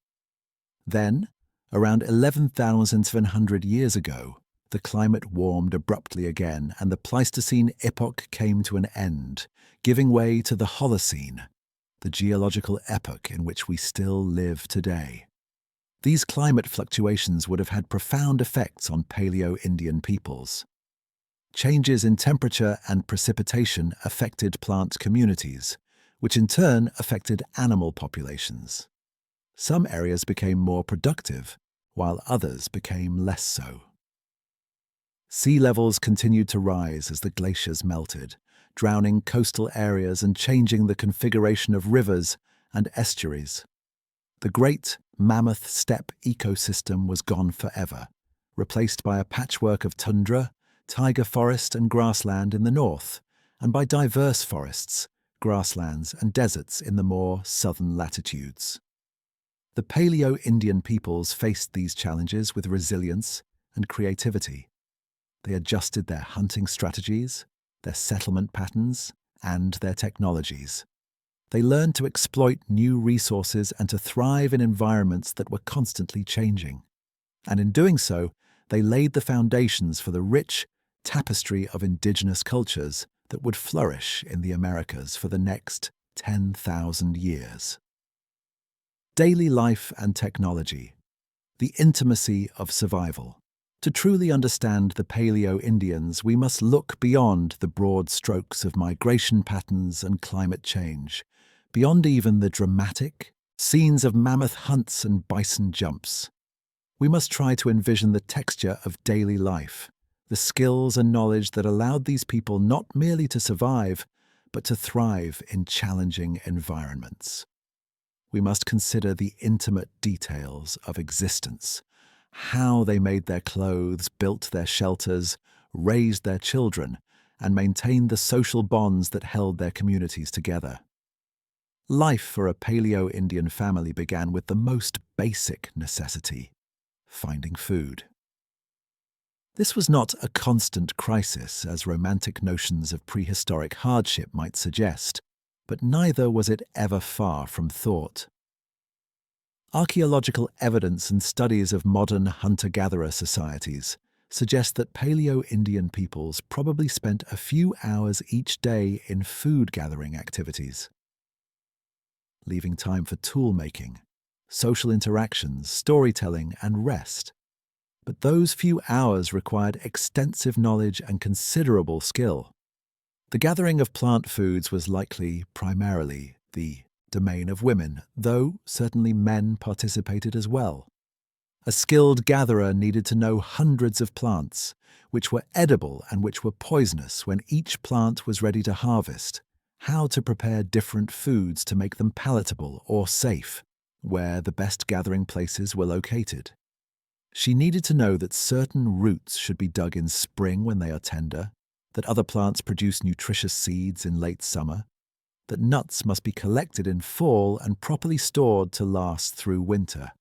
Then, around 11,700 years ago, the climate warmed abruptly again and the Pleistocene epoch came to an end, giving way to the Holocene, the geological epoch in which we still live today. These climate fluctuations would have had profound effects on Paleo-Indian peoples. Changes in temperature and precipitation affected plant communities, which in turn affected animal populations. Some areas became more productive, while others became less so. Sea levels continued to rise as the glaciers melted, drowning coastal areas and changing the configuration of rivers and estuaries. The Great Mammoth Steppe ecosystem was gone forever, replaced by a patchwork of tundra, taiga forest and grassland in the north, and by diverse forests, grasslands and deserts in the more southern latitudes. The Paleo-Indian peoples faced these challenges with resilience and creativity. They adjusted their hunting strategies, their settlement patterns, and their technologies. They learned to exploit new resources and to thrive in environments that were constantly changing. And in doing so, they laid the foundations for the rich tapestry of indigenous cultures that would flourish in the Americas for the next 10,000 years. Daily life and technology. The intimacy of survival. To truly understand the Paleo-Indians, we must look beyond the broad strokes of migration patterns and climate change, beyond even the dramatic scenes of mammoth hunts and bison jumps. We must try to envision the texture of daily life, the skills and knowledge that allowed these people not merely to survive, but to thrive in challenging environments. We must consider the intimate details of existence, how they made their clothes, built their shelters, raised their children, and maintained the social bonds that held their communities together. Life for a Paleo-Indian family began with the most basic necessity: finding food. This was not a constant crisis, as romantic notions of prehistoric hardship might suggest, but neither was it ever far from thought. Archaeological evidence and studies of modern hunter-gatherer societies suggest that Paleo-Indian peoples probably spent a few hours each day in food-gathering activities, leaving time for tool-making, social interactions, storytelling, and rest. But those few hours required extensive knowledge and considerable skill. The gathering of plant foods was likely primarily the domain of women, though certainly men participated as well. A skilled gatherer needed to know hundreds of plants, which were edible and which were poisonous when each plant was ready to harvest, how to prepare different foods to make them palatable or safe, where the best gathering places were located. She needed to know that certain roots should be dug in spring when they are tender, that other plants produce nutritious seeds in late summer, that nuts must be collected in fall and properly stored to last through winter.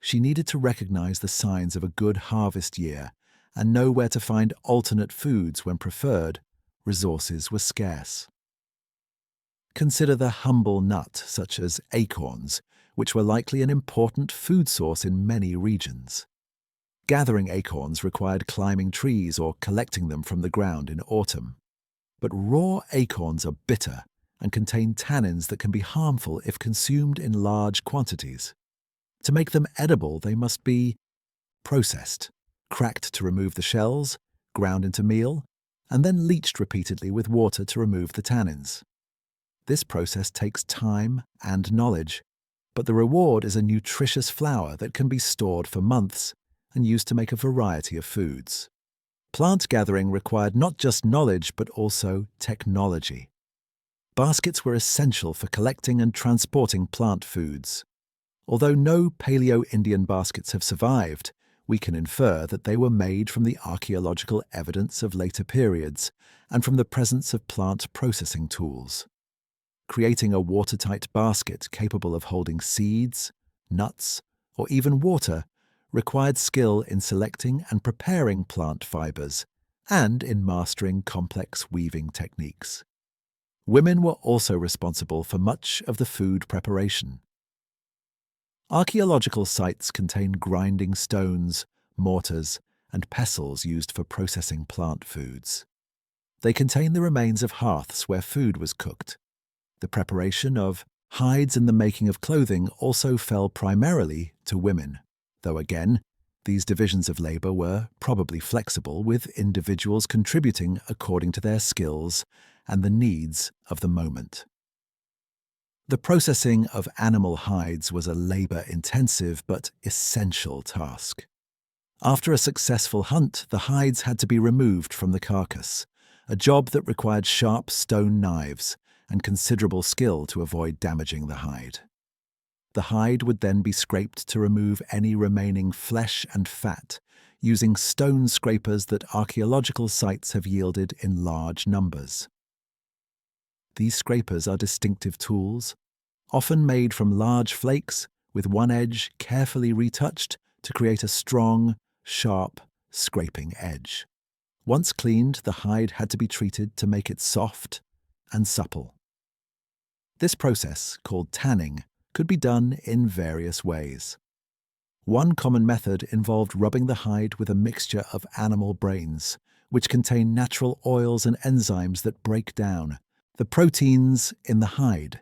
She needed to recognize the signs of a good harvest year and know where to find alternate foods when preferred resources were scarce. Consider the humble nut, such as acorns, which were likely an important food source in many regions. Gathering acorns required climbing trees or collecting them from the ground in autumn. But raw acorns are bitter and contain tannins that can be harmful if consumed in large quantities. To make them edible, they must be processed, cracked to remove the shells, ground into meal, and then leached repeatedly with water to remove the tannins. This process takes time and knowledge, but the reward is a nutritious flour that can be stored for months and used to make a variety of foods. Plant gathering required not just knowledge but also technology. Baskets were essential for collecting and transporting plant foods. Although no Paleo-Indian baskets have survived, we can infer that they were made from the archaeological evidence of later periods and from the presence of plant processing tools. Creating a watertight basket capable of holding seeds, nuts, or even water required skill in selecting and preparing plant fibers and in mastering complex weaving techniques. Women were also responsible for much of the food preparation. Archaeological sites contain grinding stones, mortars, and pestles used for processing plant foods. They contain the remains of hearths where food was cooked. The preparation of hides and the making of clothing also fell primarily to women, though again, these divisions of labor were probably flexible, with individuals contributing according to their skills and the needs of the moment. The processing of animal hides was a labor-intensive but essential task. After a successful hunt, the hides had to be removed from the carcass, a job that required sharp stone knives and considerable skill to avoid damaging the hide. The hide would then be scraped to remove any remaining flesh and fat, using stone scrapers that archaeological sites have yielded in large numbers. These scrapers are distinctive tools, often made from large flakes with one edge carefully retouched to create a strong, sharp, scraping edge. Once cleaned, the hide had to be treated to make it soft and supple. This process, called tanning, could be done in various ways. One common method involved rubbing the hide with a mixture of animal brains, which contain natural oils and enzymes that break down the proteins in the hide.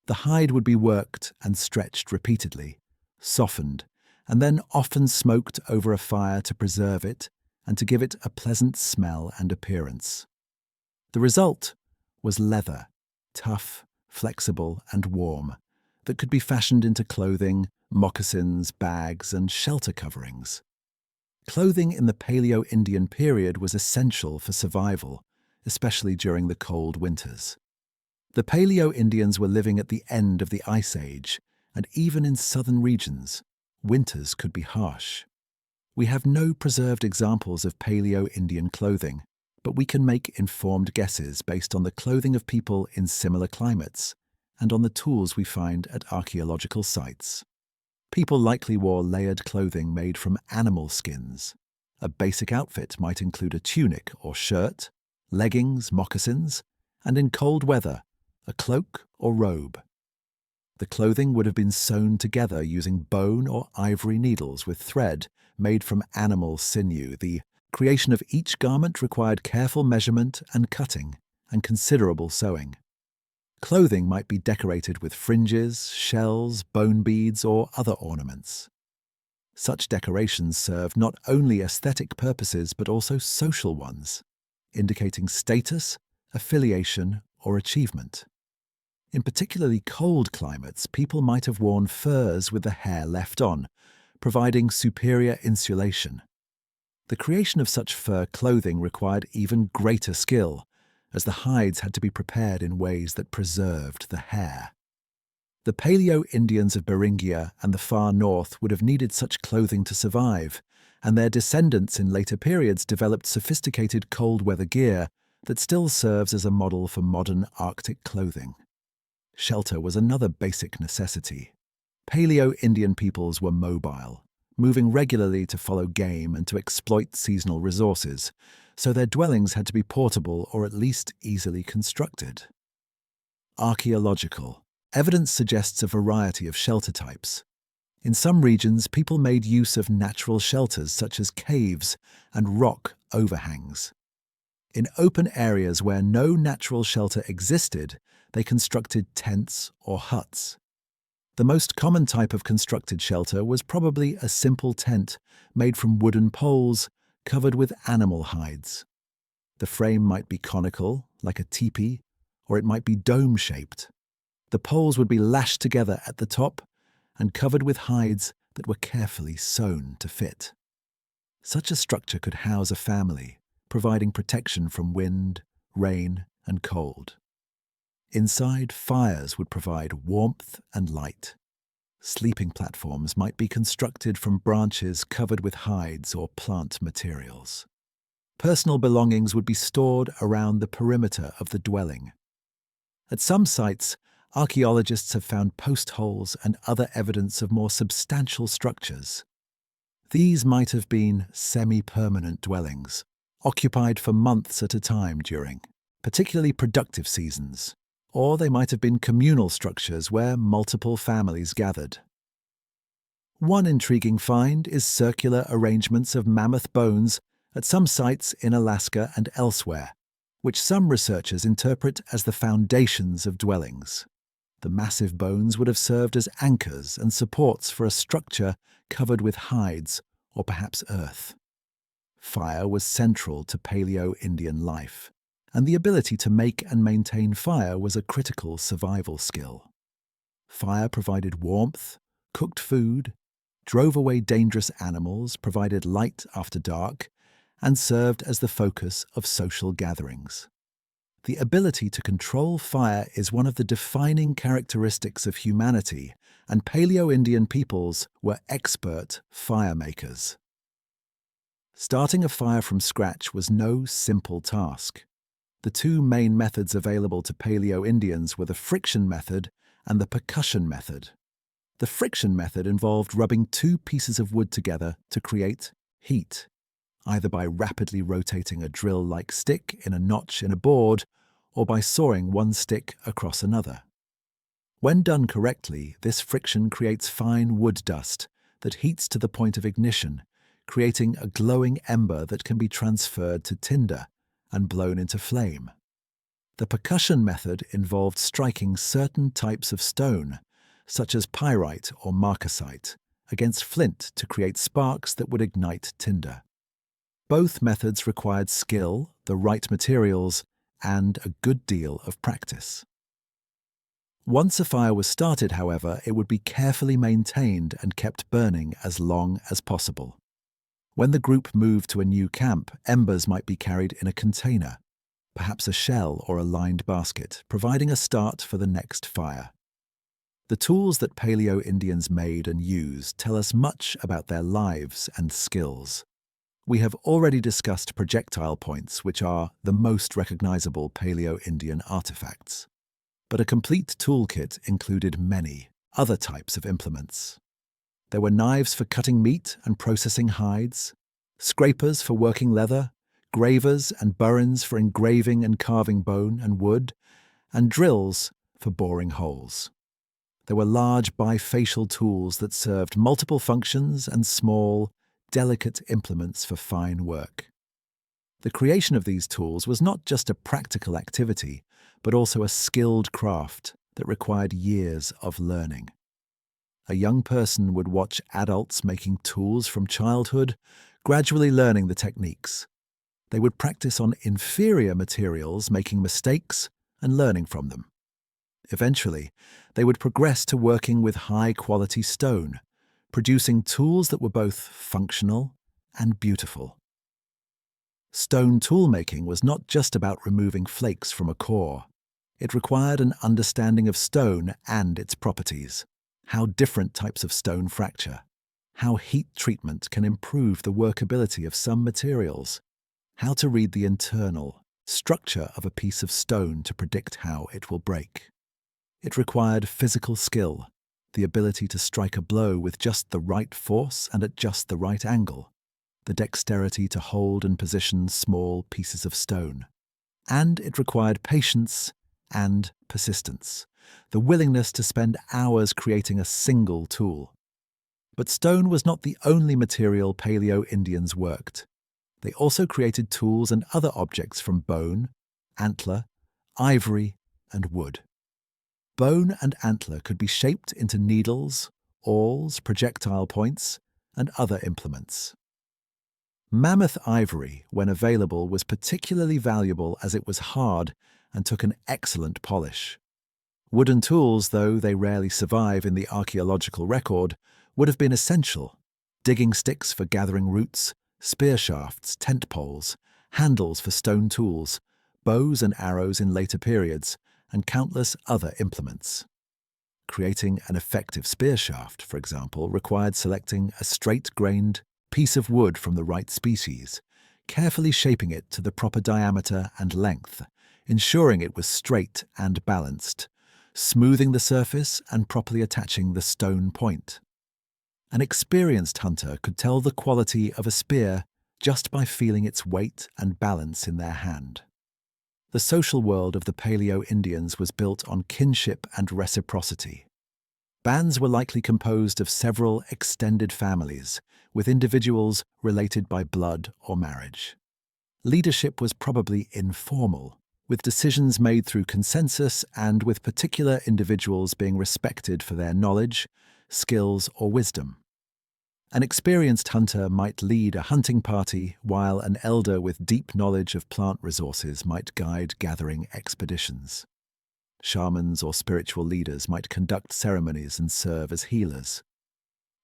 The hide would be worked and stretched repeatedly, softened, and then often smoked over a fire to preserve it and to give it a pleasant smell and appearance. The result was leather, tough, flexible, and warm, that could be fashioned into clothing, moccasins, bags, and shelter coverings. Clothing in the Paleo-Indian period was essential for survival, especially during the cold winters. The Paleo-Indians were living at the end of the Ice Age, and even in southern regions, winters could be harsh. We have no preserved examples of Paleo-Indian clothing, but we can make informed guesses based on the clothing of people in similar climates and on the tools we find at archaeological sites. People likely wore layered clothing made from animal skins. A basic outfit might include a tunic or shirt, leggings, moccasins, and in cold weather, a cloak or robe. The clothing would have been sewn together using bone or ivory needles with thread made from animal sinew. The creation of each garment required careful measurement and cutting, and considerable sewing. Clothing might be decorated with fringes, shells, bone beads, or other ornaments. Such decorations serve not only aesthetic purposes but also social ones, indicating status, affiliation, or achievement. In particularly cold climates, people might have worn furs with the hair left on, providing superior insulation. The creation of such fur clothing required even greater skill, as the hides had to be prepared in ways that preserved the hair. The Paleo-Indians of Beringia and the far north would have needed such clothing to survive, and their descendants in later periods developed sophisticated cold-weather gear that still serves as a model for modern Arctic clothing. Shelter was another basic necessity. Paleo-Indian peoples were mobile, moving regularly to follow game and to exploit seasonal resources, so their dwellings had to be portable or at least easily constructed. Archaeological evidence suggests a variety of shelter types. In some regions, people made use of natural shelters such as caves and rock overhangs. In open areas where no natural shelter existed, they constructed tents or huts. The most common type of constructed shelter was probably a simple tent made from wooden poles covered with animal hides. The frame might be conical, like a teepee, or it might be dome-shaped. The poles would be lashed together at the top and covered with hides that were carefully sewn to fit. Such a structure could house a family, providing protection from wind, rain, and cold. Inside, fires would provide warmth and light. Sleeping platforms might be constructed from branches covered with hides or plant materials. Personal belongings would be stored around the perimeter of the dwelling. At some sites, archaeologists have found post holes and other evidence of more substantial structures. These might have been semi-permanent dwellings, occupied for months at a time during particularly productive seasons, or they might have been communal structures where multiple families gathered. One intriguing find is circular arrangements of mammoth bones at some sites in Alaska and elsewhere, which some researchers interpret as the foundations of dwellings. The massive bones would have served as anchors and supports for a structure covered with hides or perhaps earth. Fire was central to Paleo-Indian life, and the ability to make and maintain fire was a critical survival skill. Fire provided warmth, cooked food, drove away dangerous animals, provided light after dark, and served as the focus of social gatherings. The ability to control fire is one of the defining characteristics of humanity, and Paleo-Indian peoples were expert fire makers. Starting a fire from scratch was no simple task. The two main methods available to Paleo-Indians were the friction method and the percussion method. The friction method involved rubbing two pieces of wood together to create heat, either by rapidly rotating a drill-like stick in a notch in a board or by sawing one stick across another. When done correctly, this friction creates fine wood dust that heats to the point of ignition, creating a glowing ember that can be transferred to tinder and blown into flame. The percussion method involved striking certain types of stone, such as pyrite or marcasite, against flint to create sparks that would ignite tinder. Both methods required skill, the right materials, and a good deal of practice. Once a fire was started, however, it would be carefully maintained and kept burning as long as possible. When the group moved to a new camp, embers might be carried in a container, perhaps a shell or a lined basket, providing a start for the next fire. The tools that Paleo-Indians made and used tell us much about their lives and skills. We have already discussed projectile points, which are the most recognizable Paleo-Indian artifacts. But a complete toolkit included many other types of implements. There were knives for cutting meat and processing hides, scrapers for working leather, gravers and burins for engraving and carving bone and wood, and drills for boring holes. There were large bifacial tools that served multiple functions and small, delicate implements for fine work. The creation of these tools was not just a practical activity, but also a skilled craft that required years of learning. A young person would watch adults making tools from childhood, gradually learning the techniques. They would practice on inferior materials, making mistakes and learning from them. Eventually, they would progress to working with high-quality stone, producing tools that were both functional and beautiful. Stone toolmaking was not just about removing flakes from a core. It required an understanding of stone and its properties, how different types of stone fracture, how heat treatment can improve the workability of some materials, how to read the internal structure of a piece of stone to predict how it will break. It required physical skill, the ability to strike a blow with just the right force and at just the right angle, the dexterity to hold and position small pieces of stone. And it required patience and persistence, the willingness to spend hours creating a single tool. But stone was not the only material Paleo-Indians worked. They also created tools and other objects from bone, antler, ivory, and wood. Bone and antler could be shaped into needles, awls, projectile points, and other implements. Mammoth ivory, when available, was particularly valuable as it was hard and took an excellent polish. Wooden tools, though they rarely survive in the archaeological record, would have been essential. Digging sticks for gathering roots, spear shafts, tent poles, handles for stone tools, bows and arrows in later periods, and countless other implements. Creating an effective spear shaft, for example, required selecting a straight-grained piece of wood from the right species, carefully shaping it to the proper diameter and length, ensuring it was straight and balanced, smoothing the surface and properly attaching the stone point. An experienced hunter could tell the quality of a spear just by feeling its weight and balance in their hand. The social world of the Paleo-Indians was built on kinship and reciprocity. Bands were likely composed of several extended families, with individuals related by blood or marriage. Leadership was probably informal, with decisions made through consensus and with particular individuals being respected for their knowledge, skills, or wisdom. An experienced hunter might lead a hunting party, while an elder with deep knowledge of plant resources might guide gathering expeditions. Shamans or spiritual leaders might conduct ceremonies and serve as healers.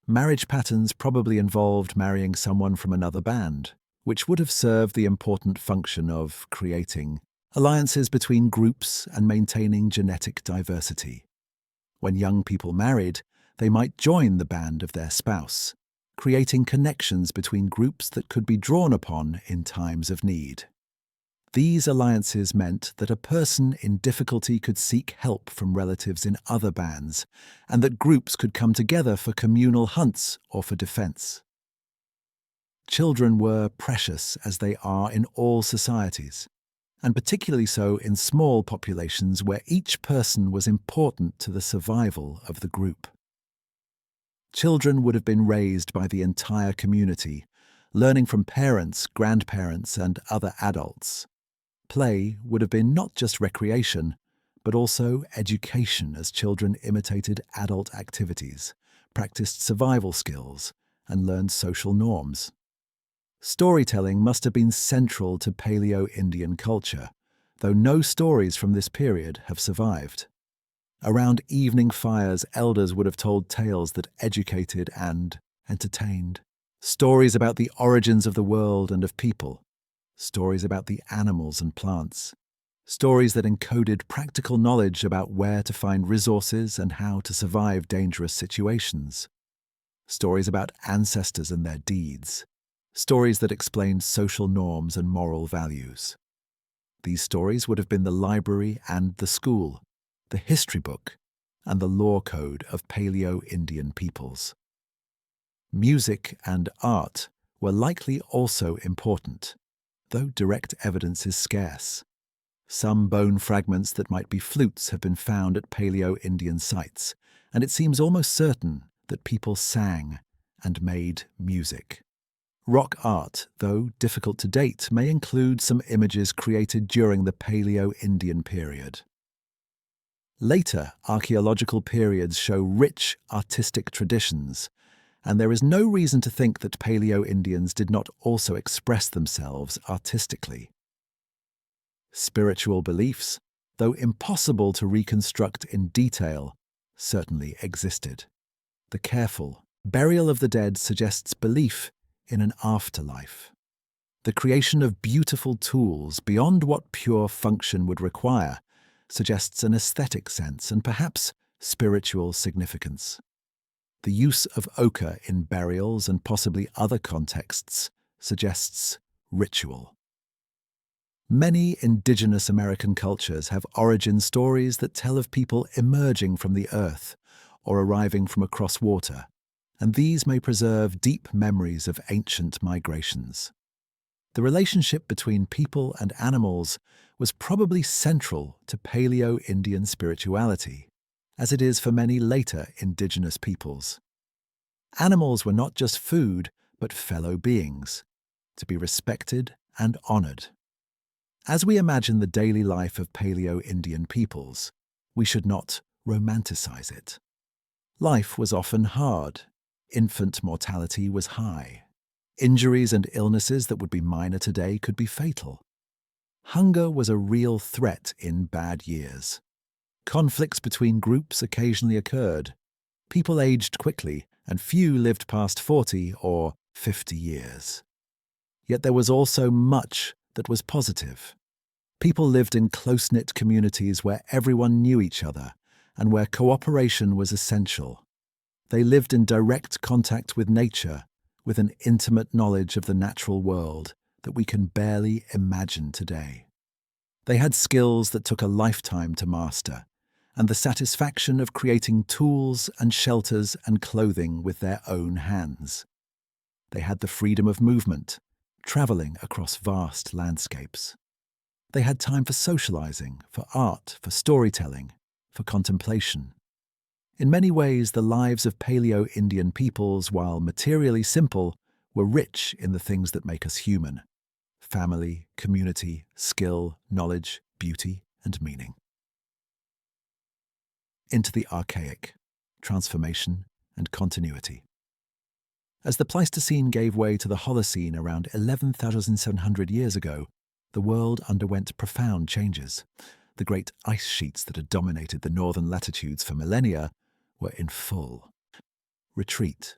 Marriage patterns probably involved marrying someone from another band, which would have served the important function of creating alliances between groups and maintaining genetic diversity. When young people married, they might join the band of their spouse, creating connections between groups that could be drawn upon in times of need. These alliances meant that a person in difficulty could seek help from relatives in other bands, and that groups could come together for communal hunts or for defense. Children were precious as they are in all societies, and particularly so in small populations where each person was important to the survival of the group. Children would have been raised by the entire community, learning from parents, grandparents, and other adults. Play would have been not just recreation, but also education, as children imitated adult activities, practiced survival skills, and learned social norms. Storytelling must have been central to Paleo-Indian culture, though no stories from this period have survived. Around evening fires, elders would have told tales that educated and entertained. Stories about the origins of the world and of people. Stories about the animals and plants. Stories that encoded practical knowledge about where to find resources and how to survive dangerous situations. Stories about ancestors and their deeds. Stories that explained social norms and moral values. These stories would have been the library and the school, the history book, and the law code of Paleo-Indian peoples. Music and art were likely also important, though direct evidence is scarce. Some bone fragments that might be flutes have been found at Paleo-Indian sites, and it seems almost certain that people sang and made music. Rock art, though difficult to date, may include some images created during the Paleo-Indian period. Later archaeological periods show rich artistic traditions, and there is no reason to think that Paleo-Indians did not also express themselves artistically. Spiritual beliefs, though impossible to reconstruct in detail, certainly existed. The careful burial of the dead suggests belief in an afterlife. The creation of beautiful tools beyond what pure function would require suggests an aesthetic sense and perhaps spiritual significance. The use of ochre in burials and possibly other contexts suggests ritual. Many indigenous American cultures have origin stories that tell of people emerging from the earth or arriving from across water, and these may preserve deep memories of ancient migrations. The relationship between people and animals was probably central to Paleo-Indian spirituality, as it is for many later indigenous peoples. Animals were not just food, but fellow beings, to be respected and honored. As we imagine the daily life of Paleo-Indian peoples, we should not romanticize it. Life was often hard. Infant mortality was high. Injuries and illnesses that would be minor today could be fatal. Hunger was a real threat in bad years. Conflicts between groups occasionally occurred. People aged quickly, and few lived past 40 or 50 years. Yet there was also much that was positive. People lived in close-knit communities where everyone knew each other and where cooperation was essential. They lived in direct contact with nature, with an intimate knowledge of the natural world that we can barely imagine today. They had skills that took a lifetime to master, and the satisfaction of creating tools and shelters and clothing with their own hands. They had the freedom of movement, traveling across vast landscapes. They had time for socializing, for art, for storytelling, for contemplation. In many ways, the lives of Paleo-Indian peoples, while materially simple, were rich in the things that make us human: family, community, skill, knowledge, beauty, and meaning. Into the archaic, transformation, and continuity. As the Pleistocene gave way to the Holocene around 11,700 years ago, the world underwent profound changes. The great ice sheets that had dominated the northern latitudes for millennia were in full retreat.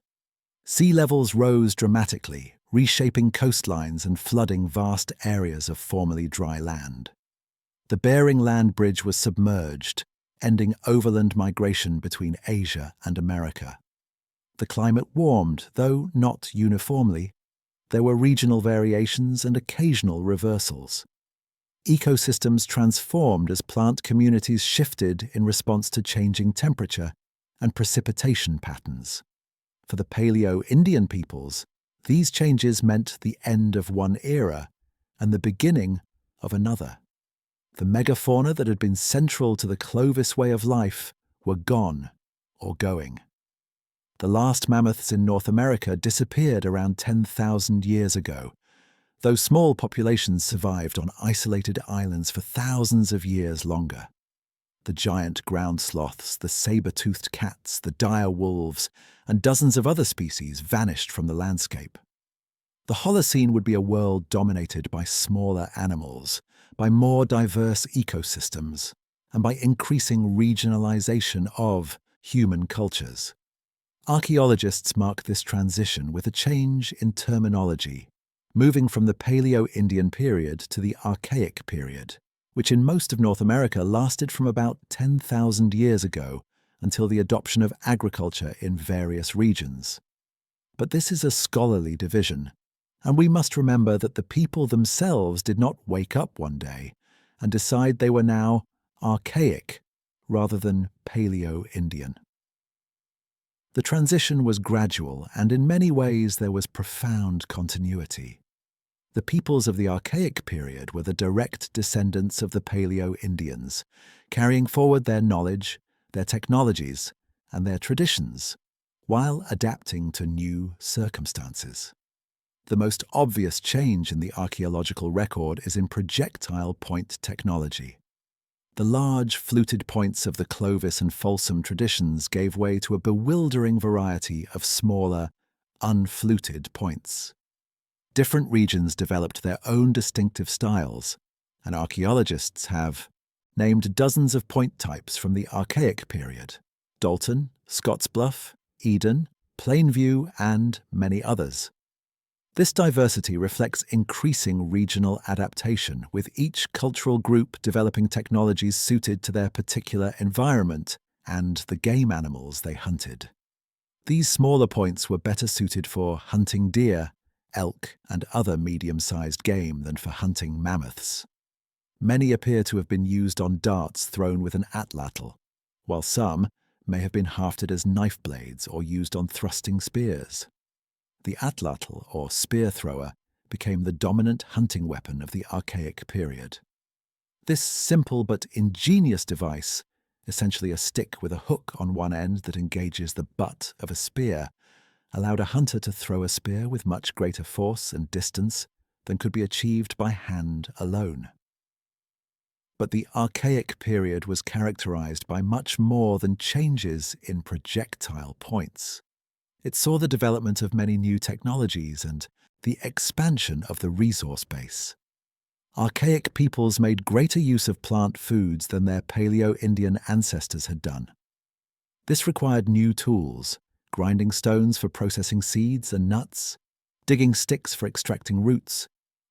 Sea levels rose dramatically, reshaping coastlines and flooding vast areas of formerly dry land. The Bering Land Bridge was submerged, ending overland migration between Asia and America. The climate warmed, though not uniformly. There were regional variations and occasional reversals. Ecosystems transformed as plant communities shifted in response to changing temperature and precipitation patterns. For the Paleo-Indian peoples, these changes meant the end of one era and the beginning of another. The megafauna that had been central to the Clovis way of life were gone or going. The last mammoths in North America disappeared around 10,000 years ago, though small populations survived on isolated islands for thousands of years longer. The giant ground sloths, the saber-toothed cats, the dire wolves, and dozens of other species vanished from the landscape. The Holocene would be a world dominated by smaller animals, by more diverse ecosystems, and by increasing regionalization of human cultures. Archaeologists mark this transition with a change in terminology, moving from the Paleo-Indian period to the Archaic period. which in most of North America lasted from about 10,000 years ago until the adoption of agriculture in various regions. But this is a scholarly division, and we must remember that the people themselves did not wake up one day and decide they were now archaic rather than Paleo-Indian. The transition was gradual, and in many ways there was profound continuity. The peoples of the Archaic period were the direct descendants of the Paleo-Indians, carrying forward their knowledge, their technologies, and their traditions, while adapting to new circumstances. The most obvious change in the archaeological record is in projectile point technology. The large fluted points of the Clovis and Folsom traditions gave way to a bewildering variety of smaller, unfluted points. Different regions developed their own distinctive styles, and archaeologists have named dozens of point types from the Archaic period: Dalton, Scottsbluff, Eden, Plainview, and many others. This diversity reflects increasing regional adaptation, with each cultural group developing technologies suited to their particular environment and the game animals they hunted. These smaller points were better suited for hunting deer, elk, and other medium-sized game than for hunting mammoths. Many appear to have been used on darts thrown with an atlatl, while some may have been hafted as knife blades or used on thrusting spears. The atlatl, or spear thrower, became the dominant hunting weapon of the Archaic period. This simple but ingenious device, essentially a stick with a hook on one end that engages the butt of a spear, allowed a hunter to throw a spear with much greater force and distance than could be achieved by hand alone. But the Archaic period was characterized by much more than changes in projectile points. It saw the development of many new technologies and the expansion of the resource base. Archaic peoples made greater use of plant foods than their Paleo-Indian ancestors had done. This required new tools: grinding stones for processing seeds and nuts, digging sticks for extracting roots,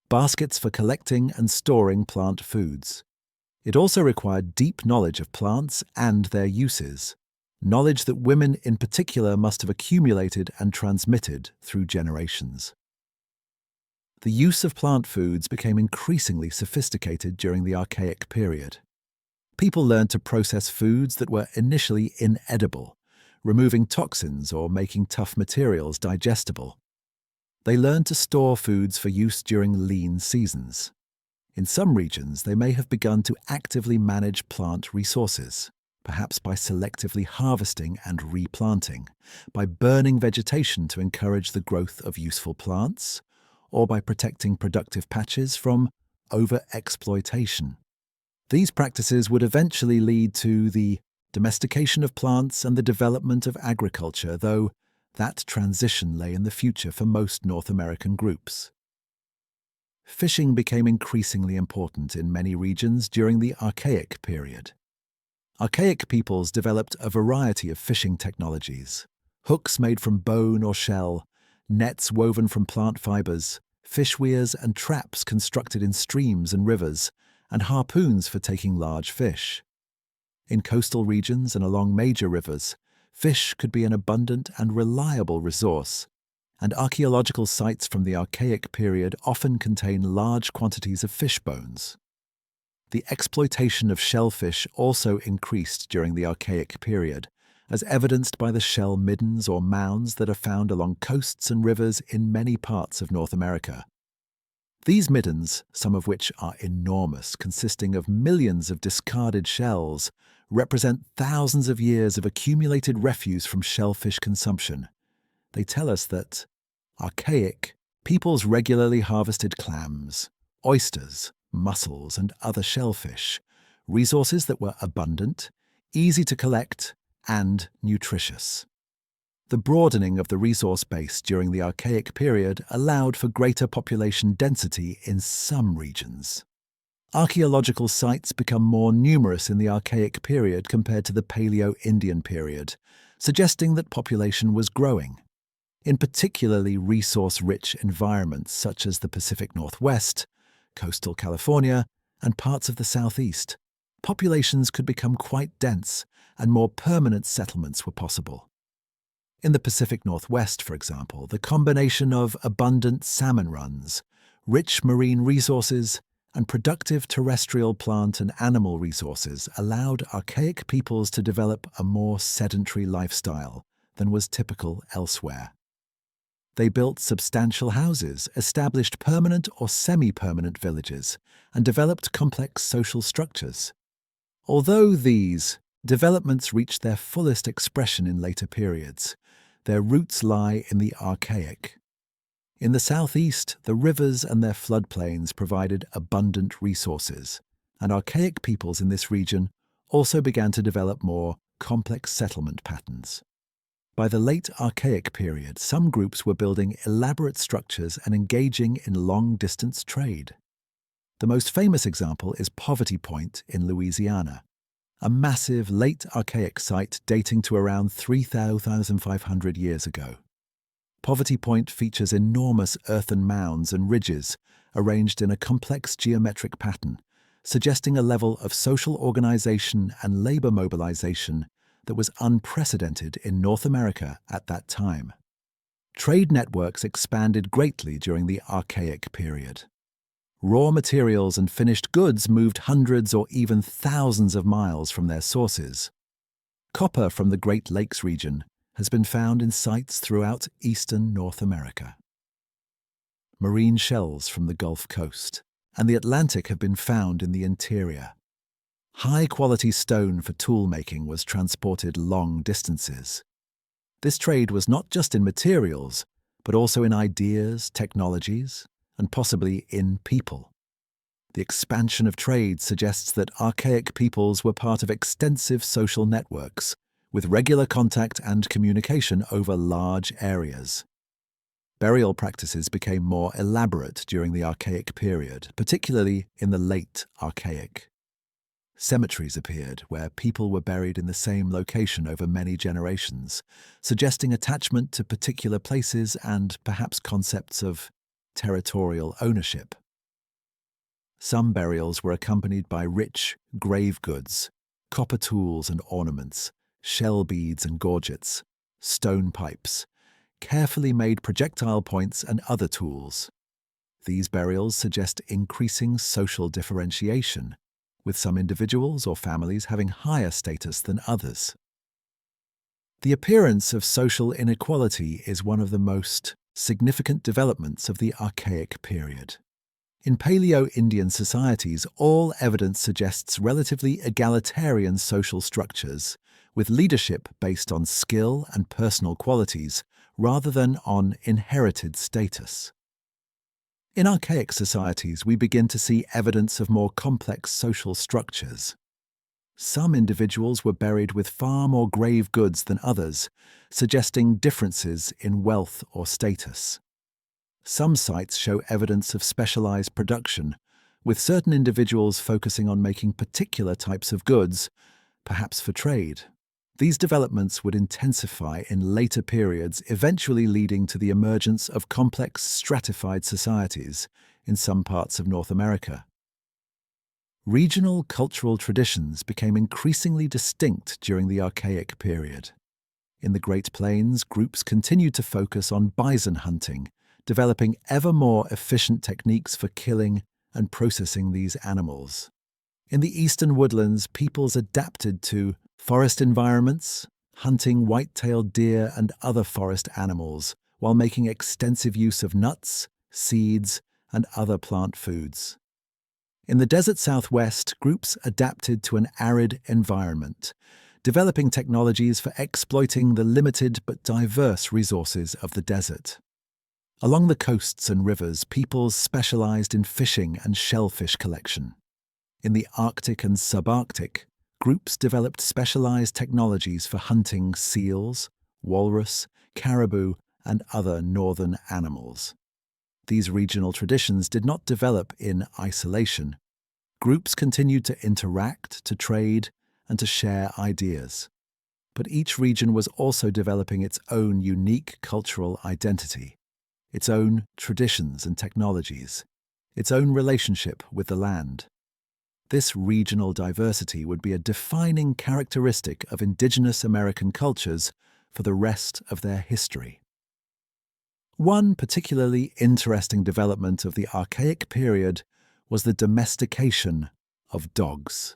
baskets for collecting and storing plant foods. It also required deep knowledge of plants and their uses, knowledge that women in particular must have accumulated and transmitted through generations. The use of plant foods became increasingly sophisticated during the Archaic period. People learned to process foods that were initially inedible, removing toxins or making tough materials digestible. They learned to store foods for use during lean seasons. In some regions, they may have begun to actively manage plant resources, perhaps by selectively harvesting and replanting, by burning vegetation to encourage the growth of useful plants, or by protecting productive patches from over-exploitation. These practices would eventually lead to the domestication of plants and the development of agriculture, though that transition lay in the future for most North American groups. Fishing became increasingly important in many regions during the Archaic period. Archaic peoples developed a variety of fishing technologies: hooks made from bone or shell, nets woven from plant fibers, fish weirs and traps constructed in streams and rivers, and harpoons for taking large fish. In coastal regions and along major rivers, fish could be an abundant and reliable resource, and archaeological sites from the Archaic period often contain large quantities of fish bones. The exploitation of shellfish also increased during the Archaic period, as evidenced by the shell middens or mounds that are found along coasts and rivers in many parts of North America. These middens, some of which are enormous, consisting of millions of discarded shells, represent thousands of years of accumulated refuse from shellfish consumption. They tell us that Archaic peoples regularly harvested clams, oysters, mussels, and other shellfish, resources that were abundant, easy to collect, and nutritious. The broadening of the resource base during the Archaic period allowed for greater population density in some regions. Archaeological sites become more numerous in the Archaic period compared to the Paleo-Indian period, suggesting that population was growing. In particularly resource-rich environments such as the Pacific Northwest, coastal California, and parts of the southeast, populations could become quite dense and more permanent settlements were possible. In the Pacific Northwest, for example, the combination of abundant salmon runs, rich marine resources, and productive terrestrial plant and animal resources allowed archaic peoples to develop a more sedentary lifestyle than was typical elsewhere. They built substantial houses, established permanent or semi-permanent villages, and developed complex social structures. Although these developments reached their fullest expression in later periods, their roots lie in the archaic. In the southeast, the rivers and their floodplains provided abundant resources, and archaic peoples in this region also began to develop more complex settlement patterns. By the late Archaic period, some groups were building elaborate structures and engaging in long-distance trade. The most famous example is Poverty Point in Louisiana, a massive late Archaic site dating to around 3,500 years ago. Poverty Point features enormous earthen mounds and ridges arranged in a complex geometric pattern, suggesting a level of social organization and labor mobilization that was unprecedented in North America at that time. Trade networks expanded greatly during the Archaic period. Raw materials and finished goods moved hundreds or even thousands of miles from their sources. Copper from the Great Lakes region has been found in sites throughout eastern North America. Marine shells from the Gulf Coast and the Atlantic have been found in the interior. High-quality stone for tool-making was transported long distances. This trade was not just in materials, but also in ideas, technologies, and possibly in people. The expansion of trade suggests that archaic peoples were part of extensive social networks, with regular contact and communication over large areas. Burial practices became more elaborate during the Archaic period, particularly in the late Archaic. Cemeteries appeared where people were buried in the same location over many generations, suggesting attachment to particular places and perhaps concepts of territorial ownership. Some burials were accompanied by rich grave goods, copper tools and ornaments, shell beads and gorgets, stone pipes, carefully made projectile points and other tools. These burials suggest increasing social differentiation, with some individuals or families having higher status than others. The appearance of social inequality is one of the most significant developments of the Archaic period. In Paleo-Indian societies, all evidence suggests relatively egalitarian social structures, with leadership based on skill and personal qualities rather than on inherited status. In archaic societies, we begin to see evidence of more complex social structures. Some individuals were buried with far more grave goods than others, suggesting differences in wealth or status. Some sites show evidence of specialized production, with certain individuals focusing on making particular types of goods, perhaps for trade. These developments would intensify in later periods, eventually leading to the emergence of complex stratified societies in some parts of North America. Regional cultural traditions became increasingly distinct during the Archaic period. In the Great Plains, groups continued to focus on bison hunting, developing ever more efficient techniques for killing and processing these animals. In the eastern woodlands, peoples adapted to forest environments, hunting white-tailed deer and other forest animals, while making extensive use of nuts, seeds, and other plant foods. In the desert southwest, groups adapted to an arid environment, developing technologies for exploiting the limited but diverse resources of the desert. Along the coasts and rivers, peoples specialized in fishing and shellfish collection. In the Arctic and subarctic, groups developed specialized technologies for hunting seals, walrus, caribou, and other northern animals. These regional traditions did not develop in isolation. Groups continued to interact, to trade, and to share ideas. But each region was also developing its own unique cultural identity, its own traditions and technologies, its own relationship with the land. This regional diversity would be a defining characteristic of indigenous American cultures for the rest of their history. One particularly interesting development of the Archaic period was the domestication of dogs.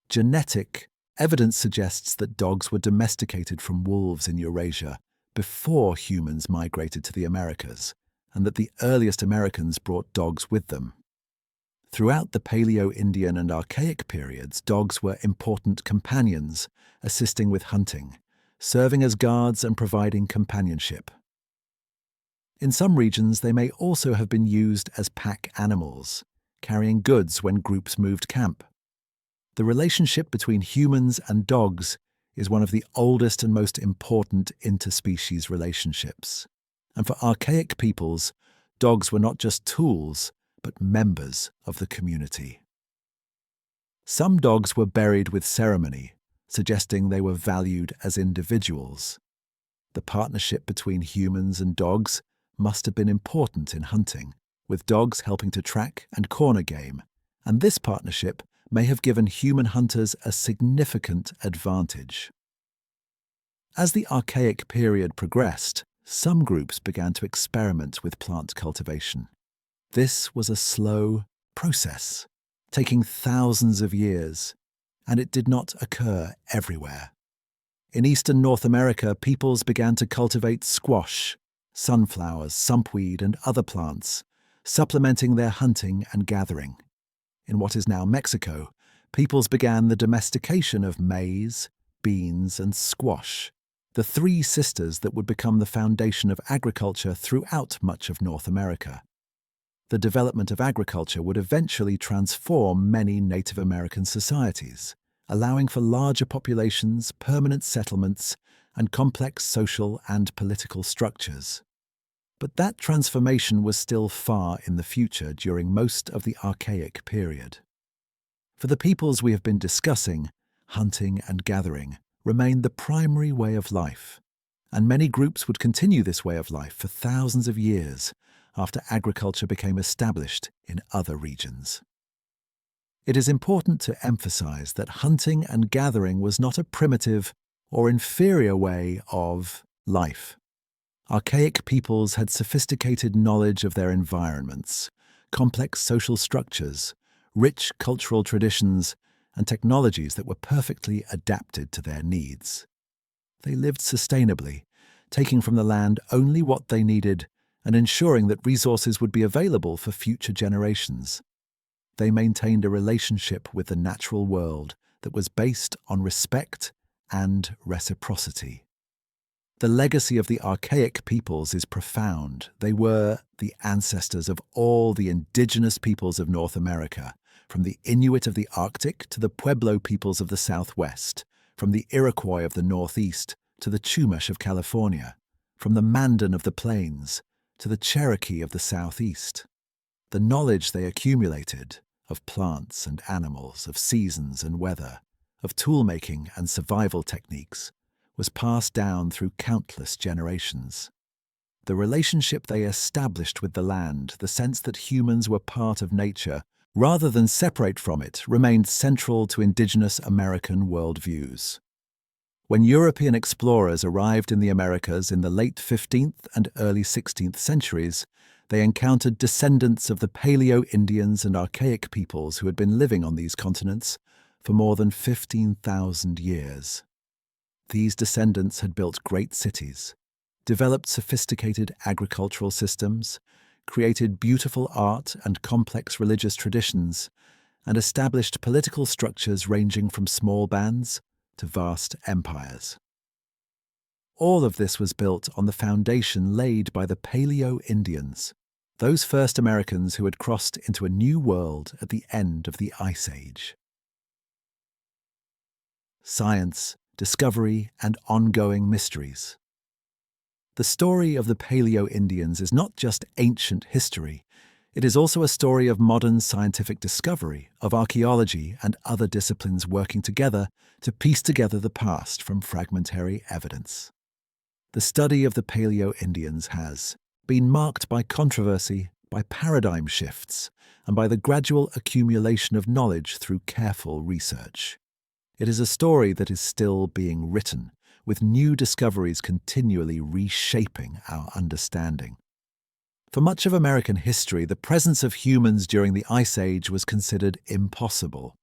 Genetic evidence suggests that dogs were domesticated from wolves in Eurasia before humans migrated to the Americas, and that the earliest Americans brought dogs with them. Throughout the Paleo-Indian and Archaic periods, dogs were important companions, assisting with hunting, serving as guards and providing companionship. In some regions, they may also have been used as pack animals, carrying goods when groups moved camp. The relationship between humans and dogs is one of the oldest and most important interspecies relationships. And for archaic peoples, dogs were not just tools, but members of the community. Some dogs were buried with ceremony, suggesting they were valued as individuals. The partnership between humans and dogs must have been important in hunting, with dogs helping to track and corner game, and this partnership may have given human hunters a significant advantage. As the Archaic period progressed, some groups began to experiment with plant cultivation. This was a slow process, taking thousands of years, and it did not occur everywhere. In eastern North America, peoples began to cultivate squash, sunflowers, sumpweed, and other plants, supplementing their hunting and gathering. In what is now Mexico, peoples began the domestication of maize, beans, and squash, the three sisters that would become the foundation of agriculture throughout much of North America. The development of agriculture would eventually transform many Native American societies, allowing for larger populations, permanent settlements, and complex social and political structures. But that transformation was still far in the future during most of the Archaic period. For the peoples we have been discussing, hunting and gathering remained the primary way of life, and many groups would continue this way of life for thousands of years after agriculture became established in other regions. It is important to emphasize that hunting and gathering was not a primitive or inferior way of life. Archaic peoples had sophisticated knowledge of their environments, complex social structures, rich cultural traditions, and technologies that were perfectly adapted to their needs. They lived sustainably, taking from the land only what they needed and ensuring that resources would be available for future generations. They maintained a relationship with the natural world that was based on respect and reciprocity. The legacy of the Archaic peoples is profound. They were the ancestors of all the indigenous peoples of North America, from the Inuit of the Arctic to the Pueblo peoples of the Southwest, from the Iroquois of the Northeast to the Chumash of California, from the Mandan of the Plains to the Cherokee of the Southeast. The knowledge they accumulated of plants and animals, of seasons and weather, of tool-making and survival techniques was passed down through countless generations. The relationship they established with the land, the sense that humans were part of nature rather than separate from it, remained central to indigenous American worldviews. When European explorers arrived in the Americas in the late 15th and early 16th centuries, they encountered descendants of the Paleo-Indians and Archaic peoples who had been living on these continents for more than 15,000 years. These descendants had built great cities, developed sophisticated agricultural systems, created beautiful art and complex religious traditions, and established political structures ranging from small bands to vast empires. All of this was built on the foundation laid by the Paleo-Indians, those first Americans who had crossed into a new world at the end of the Ice Age. Science, discovery, and ongoing mysteries. The story of the Paleo-Indians is not just ancient history, it is also a story of modern scientific discovery, of archaeology and other disciplines working together to piece together the past from fragmentary evidence. The study of the Paleo-Indians has been marked by controversy, by paradigm shifts, and by the gradual accumulation of knowledge through careful research. It is a story that is still being written, with new discoveries continually reshaping our understanding. For much of American history, the presence of humans during the Ice Age was considered impossible.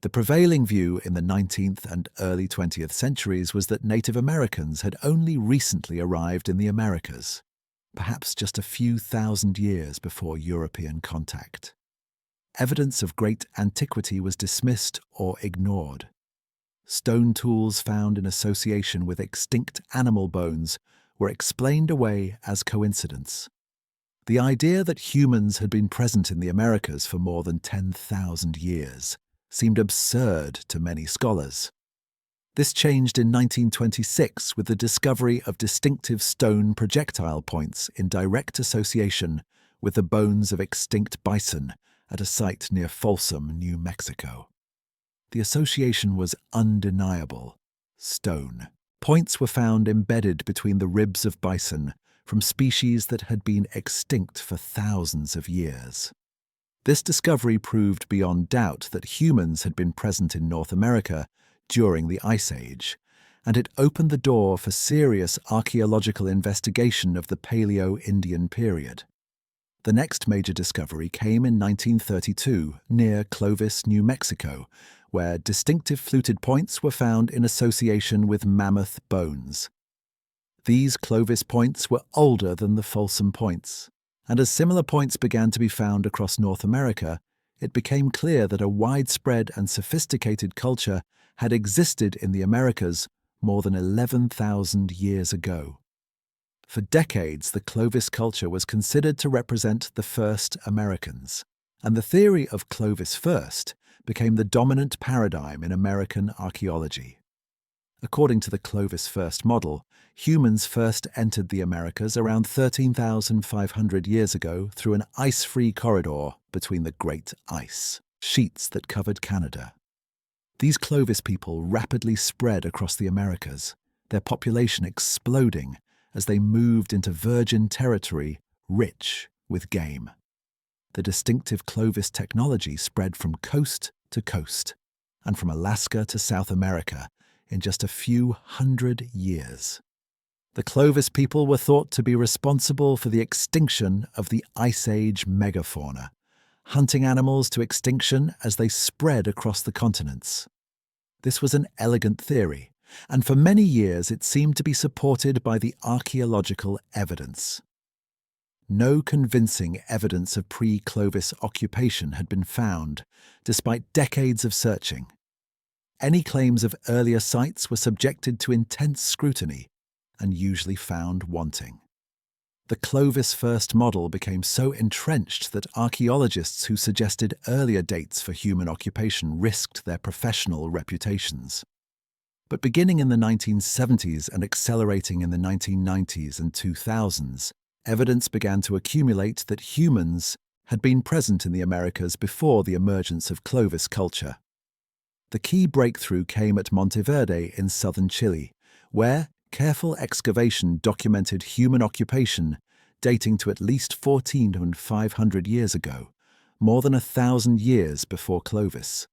The prevailing view in the 19th and early 20th centuries was that Native Americans had only recently arrived in the Americas, perhaps just a few thousand years before European contact. Evidence of great antiquity was dismissed or ignored. Stone tools found in association with extinct animal bones were explained away as coincidence. The idea that humans had been present in the Americas for more than 10,000 years seemed absurd to many scholars. This changed in 1926 with the discovery of distinctive stone projectile points in direct association with the bones of extinct bison at a site near Folsom, New Mexico. The association was undeniable. Stone. Points were found embedded between the ribs of bison from species that had been extinct for thousands of years. This discovery proved beyond doubt that humans had been present in North America during the Ice Age, and it opened the door for serious archaeological investigation of the Paleo-Indian period. The next major discovery came in 1932 near Clovis, New Mexico, where distinctive fluted points were found in association with mammoth bones. These Clovis points were older than the Folsom points, and as similar points began to be found across North America, it became clear that a widespread and sophisticated culture had existed in the Americas more than 11,000 years ago. For decades, the Clovis culture was considered to represent the first Americans, and the theory of Clovis first became the dominant paradigm in American archaeology. According to the Clovis first model, humans first entered the Americas around 13,500 years ago through an ice-free corridor between the Great Ice sheets that covered Canada. These Clovis people rapidly spread across the Americas, their population exploding as they moved into virgin territory rich with game. The distinctive Clovis technology spread from coast to coast and from Alaska to South America in just a few hundred years. The Clovis people were thought to be responsible for the extinction of the Ice Age megafauna, hunting animals to extinction as they spread across the continents. This was an elegant theory, and for many years it seemed to be supported by the archaeological evidence. No convincing evidence of pre-Clovis occupation had been found, despite decades of searching. Any claims of earlier sites were subjected to intense scrutiny and usually found wanting. The Clovis first model became so entrenched that archaeologists who suggested earlier dates for human occupation risked their professional reputations. But beginning in the 1970s and accelerating in the 1990s and 2000s, evidence began to accumulate that humans had been present in the Americas before the emergence of Clovis culture. The key breakthrough came at Monteverde in southern Chile, where careful excavation documented human occupation dating to at least 14,500 years ago, more than 1,000 years before Clovis.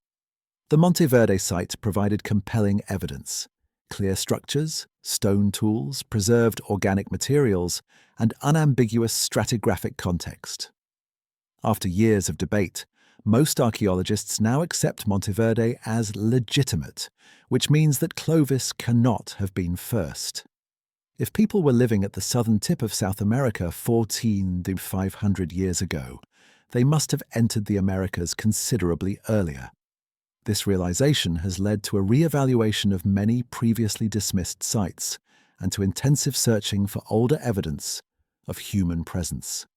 The Monteverde site provided compelling evidence: clear structures, stone tools, preserved organic materials, and unambiguous stratigraphic context. After years of debate, most archaeologists now accept Monteverde as legitimate, which means that Clovis cannot have been first. If people were living at the southern tip of South America 14,500 years ago, they must have entered the Americas considerably earlier. This realization has led to a re-evaluation of many previously dismissed sites and to intensive searching for older evidence of human presence.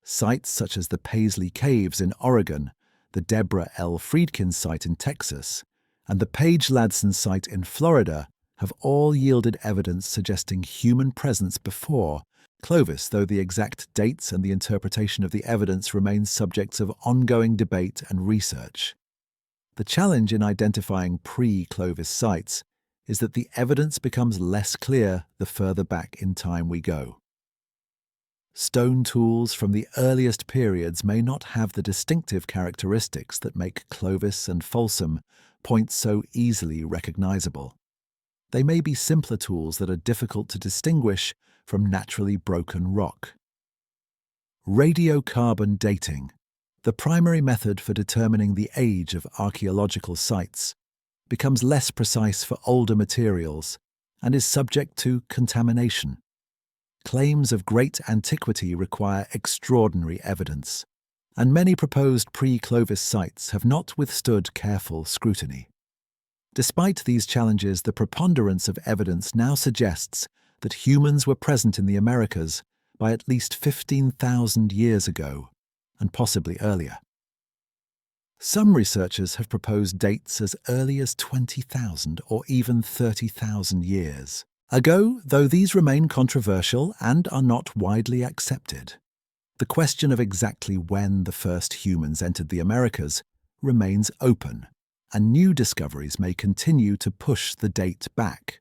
Sites such as the Paisley Caves in Oregon, the Deborah L. Friedkin site in Texas, and the Paige Ladson site in Florida have all yielded evidence suggesting human presence before Clovis, though the exact dates and the interpretation of the evidence remain subjects of ongoing debate and research. The challenge in identifying pre-Clovis sites is that the evidence becomes less clear the further back in time we go. Stone tools from the earliest periods may not have the distinctive characteristics that make Clovis and Folsom points so easily recognizable. They may be simpler tools that are difficult to distinguish from naturally broken rock. Radiocarbon dating, the primary method for determining the age of archaeological sites, becomes less precise for older materials and is subject to contamination. Claims of great antiquity require extraordinary evidence, and many proposed pre-Clovis sites have not withstood careful scrutiny. Despite these challenges, the preponderance of evidence now suggests that humans were present in the Americas by at least 15,000 years ago, and possibly earlier. Some researchers have proposed dates as early as 20,000 or even 30,000 years ago, though these remain controversial and are not widely accepted. The question of exactly when the first humans entered the Americas remains open, and new discoveries may continue to push the date back.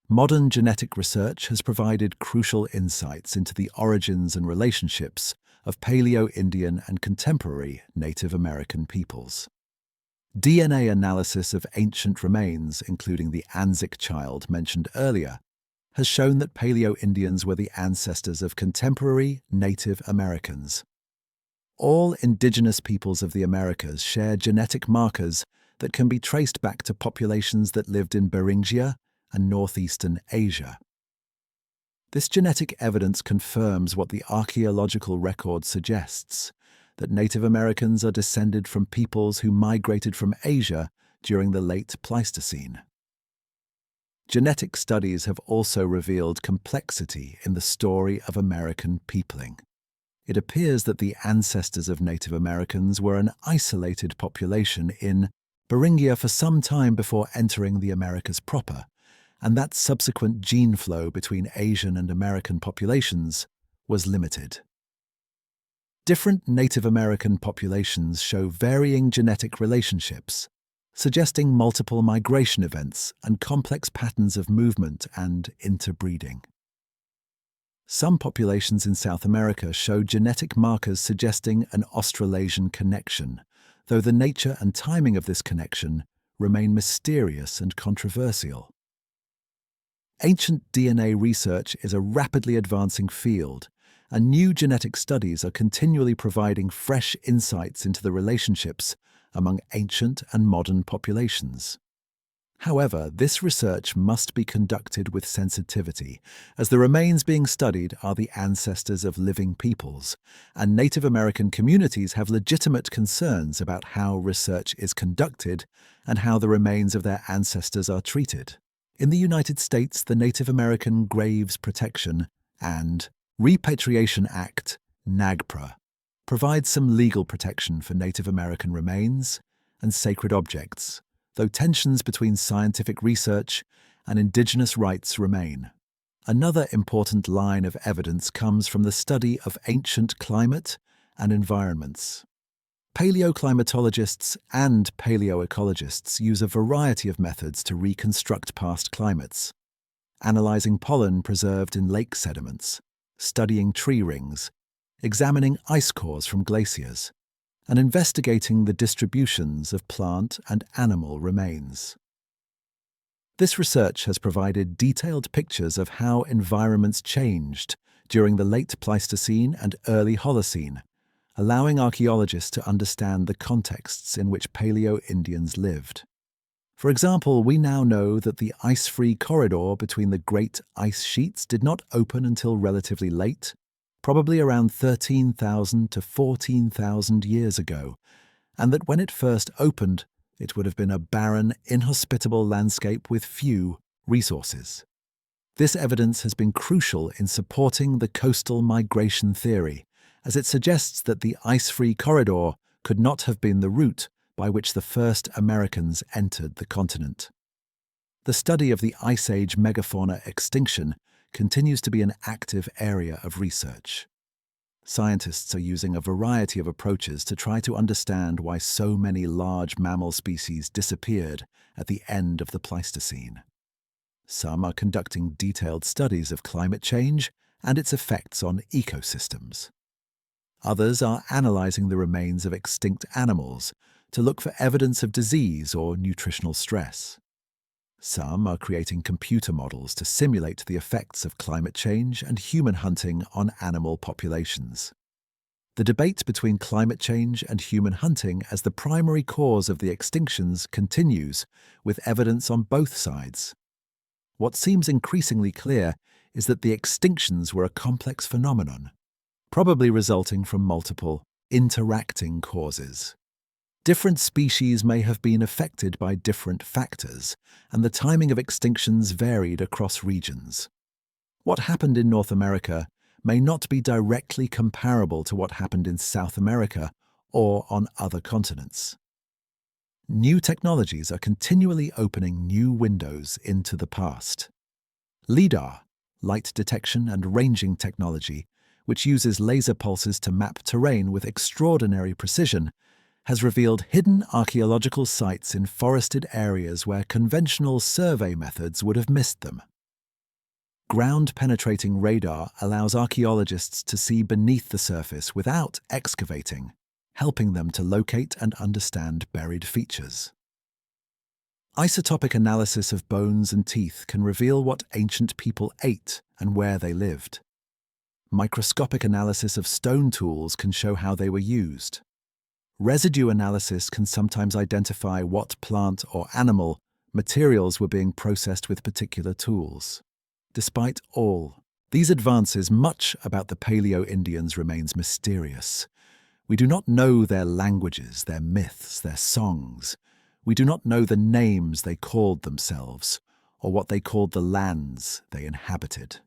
Modern genetic research has provided crucial insights into the origins and relationships of Paleo-Indian and contemporary Native American peoples. DNA analysis of ancient remains, including the Anzac child mentioned earlier, has shown that Paleo-Indians were the ancestors of contemporary Native Americans. All indigenous peoples of the Americas share genetic markers that can be traced back to populations that lived in Beringia and northeastern Asia. This genetic evidence confirms what the archaeological record suggests, that Native Americans are descended from peoples who migrated from Asia during the late Pleistocene. Genetic studies have also revealed complexity in the story of American peopling. It appears that the ancestors of Native Americans were an isolated population in Beringia for some time before entering the Americas proper, and that subsequent gene flow between Asian and American populations was limited. Different Native American populations show varying genetic relationships, suggesting multiple migration events and complex patterns of movement and interbreeding. Some populations in South America show genetic markers suggesting an Australasian connection, though the nature and timing of this connection remain mysterious and controversial. Ancient DNA research is a rapidly advancing field, and new genetic studies are continually providing fresh insights into the relationships among ancient and modern populations. However, this research must be conducted with sensitivity, as the remains being studied are the ancestors of living peoples, and Native American communities have legitimate concerns about how research is conducted and how the remains of their ancestors are treated. In the United States, the Native American Graves Protection and Repatriation Act, NAGPRA, provides some legal protection for Native American remains and sacred objects, though tensions between scientific research and indigenous rights remain. Another important line of evidence comes from the study of ancient climate and environments. Paleoclimatologists and paleoecologists use a variety of methods to reconstruct past climates, analyzing pollen preserved in lake sediments, studying tree rings, examining ice cores from glaciers, and investigating the distributions of plant and animal remains. This research has provided detailed pictures of how environments changed during the late Pleistocene and early Holocene, allowing archaeologists to understand the contexts in which Paleo-Indians lived. For example, we now know that the ice-free corridor between the great ice sheets did not open until relatively late, probably around 13,000 to 14,000 years ago, and that when it first opened, it would have been a barren, inhospitable landscape with few resources. This evidence has been crucial in supporting the coastal migration theory, as it suggests that the ice-free corridor could not have been the route by which the first Americans entered the continent. The study of the Ice Age megafauna extinction continues to be an active area of research. Scientists are using a variety of approaches to try to understand why so many large mammal species disappeared at the end of the Pleistocene. Some are conducting detailed studies of climate change and its effects on ecosystems. Others are analyzing the remains of extinct animals to look for evidence of disease or nutritional stress. Some are creating computer models to simulate the effects of climate change and human hunting on animal populations. The debate between climate change and human hunting as the primary cause of the extinctions continues, with evidence on both sides. What seems increasingly clear is that the extinctions were a complex phenomenon, probably resulting from multiple, interacting causes. Different species may have been affected by different factors, and the timing of extinctions varied across regions. What happened in North America may not be directly comparable to what happened in South America or on other continents. New technologies are continually opening new windows into the past. LIDAR, light detection and ranging technology, which uses laser pulses to map terrain with extraordinary precision, has revealed hidden archaeological sites in forested areas where conventional survey methods would have missed them. Ground-penetrating radar allows archaeologists to see beneath the surface without excavating, helping them to locate and understand buried features. Isotopic analysis of bones and teeth can reveal what ancient people ate and where they lived. Microscopic analysis of stone tools can show how they were used. Residue analysis can sometimes identify what plant or animal materials were being processed with particular tools. Despite all these advances, much about the Paleo-Indians remains mysterious. We do not know their languages, their myths, their songs. We do not know the names they called themselves, or what they called the lands they inhabited.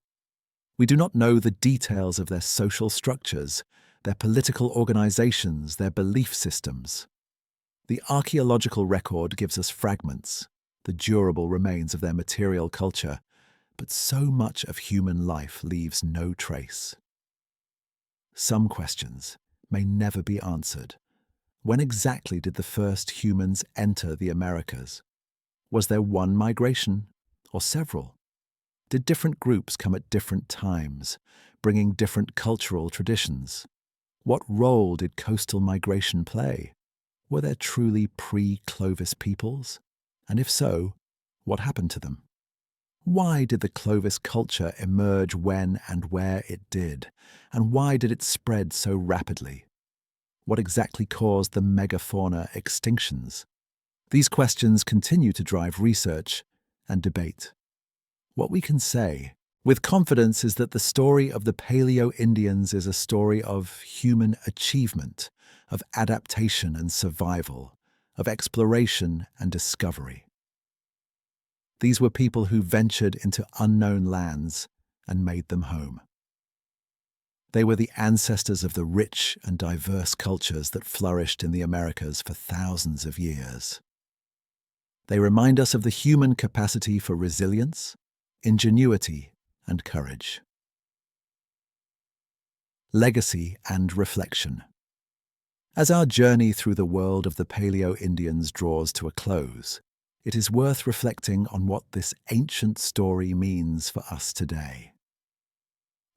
We do not know the details of their social structures, their political organizations, their belief systems. The archaeological record gives us fragments, the durable remains of their material culture, but so much of human life leaves no trace. Some questions may never be answered. When exactly did the first humans enter the Americas? Was there one migration or several? Did different groups come at different times, bringing different cultural traditions? What role did coastal migration play? Were there truly pre-Clovis peoples? And if so, what happened to them? Why did the Clovis culture emerge when and where it did? And why did it spread so rapidly? What exactly caused the megafauna extinctions? These questions continue to drive research and debate. What we can say with confidence is that the story of the Paleo-Indians is a story of human achievement, of adaptation and survival, of exploration and discovery. These were people who ventured into unknown lands and made them home. They were the ancestors of the rich and diverse cultures that flourished in the Americas for thousands of years. They remind us of the human capacity for resilience, ingenuity, and courage. Legacy and reflection. As our journey through the world of the Paleo-Indians draws to a close, it is worth reflecting on what this ancient story means for us today.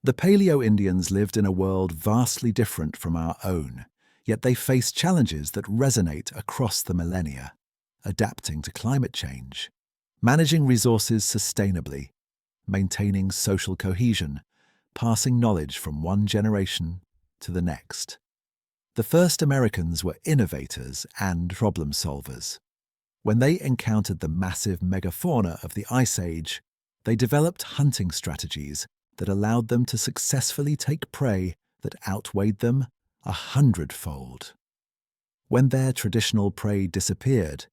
The Paleo-Indians lived in a world vastly different from our own, yet they faced challenges that resonate across the millennia: adapting to climate change, managing resources sustainably, maintaining social cohesion, passing knowledge from one generation to the next. The first Americans were innovators and problem solvers. When they encountered the massive megafauna of the Ice Age, they developed hunting strategies that allowed them to successfully take prey that outweighed them 100-fold. When their traditional prey disappeared,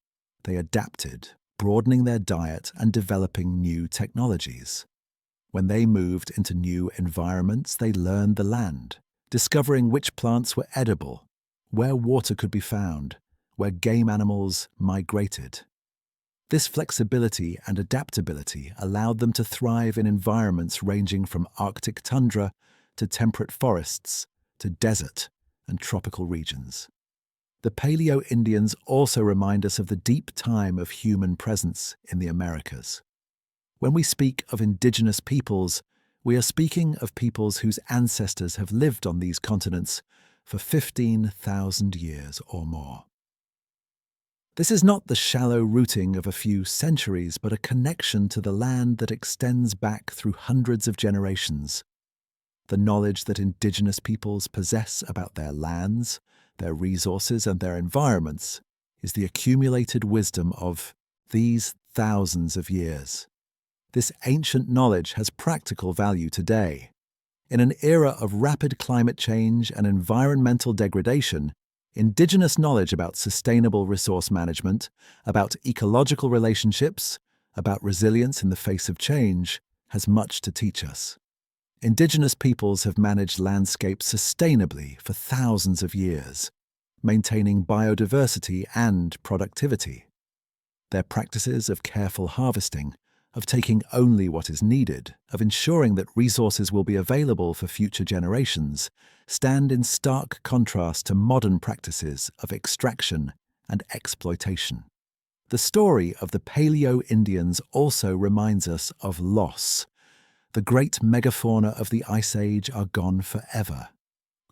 they adapted, broadening their diet and developing new technologies. When they moved into new environments, they learned the land, discovering which plants were edible, where water could be found, where game animals migrated. This flexibility and adaptability allowed them to thrive in environments ranging from Arctic tundra to temperate forests to desert and tropical regions. The Paleo-Indians also remind us of the deep time of human presence in the Americas. When we speak of indigenous peoples, We are speaking of peoples whose ancestors have lived on these continents for 15,000 years or more. This is not the shallow rooting of a few centuries, but a connection to the land that extends back through hundreds of generations. The knowledge that indigenous peoples possess about their lands, their resources, and their environments is the accumulated wisdom of these thousands of years. This ancient knowledge has practical value today. In an era of rapid climate change and environmental degradation, indigenous knowledge about sustainable resource management, about ecological relationships, about resilience in the face of change, has much to teach us. Indigenous peoples have managed landscapes sustainably for thousands of years, maintaining biodiversity and productivity. Their practices of careful harvesting, of taking only what is needed, of ensuring that resources will be available for future generations, stand in stark contrast to modern practices of extraction and exploitation. The story of the Paleo-Indians also reminds us of loss. The great megafauna of the Ice Age are gone forever.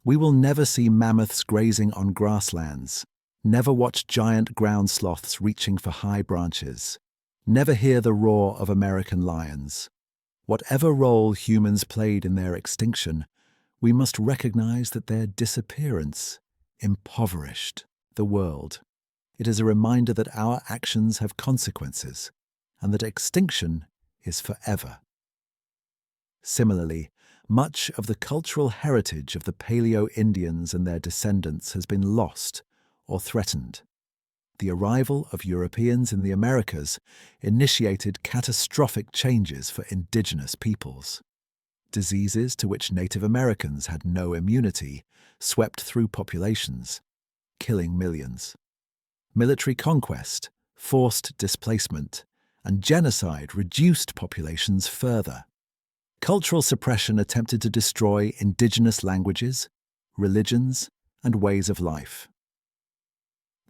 We will never see mammoths grazing on grasslands, never watch giant ground sloths reaching for high branches, never hear the roar of American lions. Whatever role humans played in their extinction, we must recognize that their disappearance impoverished the world. It is a reminder that our actions have consequences, and that extinction is forever. Similarly, much of the cultural heritage of the Paleo-Indians and their descendants has been lost or threatened. The arrival of Europeans in the Americas initiated catastrophic changes for indigenous peoples. Diseases to which Native Americans had no immunity swept through populations, killing millions. Military conquest, forced displacement, and genocide reduced populations further. Cultural suppression attempted to destroy indigenous languages, religions, and ways of life.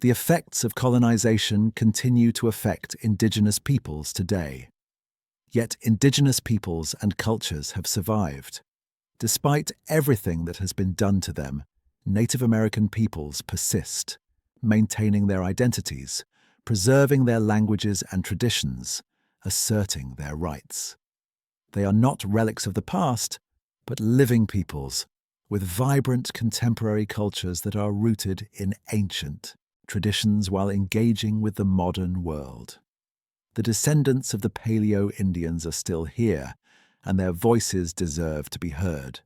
The effects of colonization continue to affect indigenous peoples today. Yet indigenous peoples and cultures have survived. Despite everything that has been done to them, Native American peoples persist, maintaining their identities, preserving their languages and traditions, asserting their rights. They are not relics of the past, but living peoples, with vibrant contemporary cultures that are rooted in ancient traditions while engaging with the modern world. The descendants of the Paleo-Indians are still here, and their voices deserve to be heard.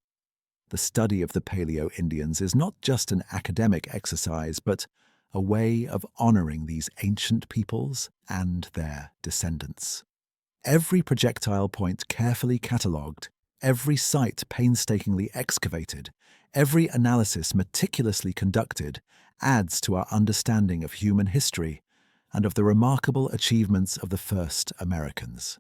The study of the Paleo-Indians is not just an academic exercise, but a way of honoring these ancient peoples and their descendants. Every projectile point carefully catalogued, every site painstakingly excavated, every analysis meticulously conducted adds to our understanding of human history and of the remarkable achievements of the first Americans.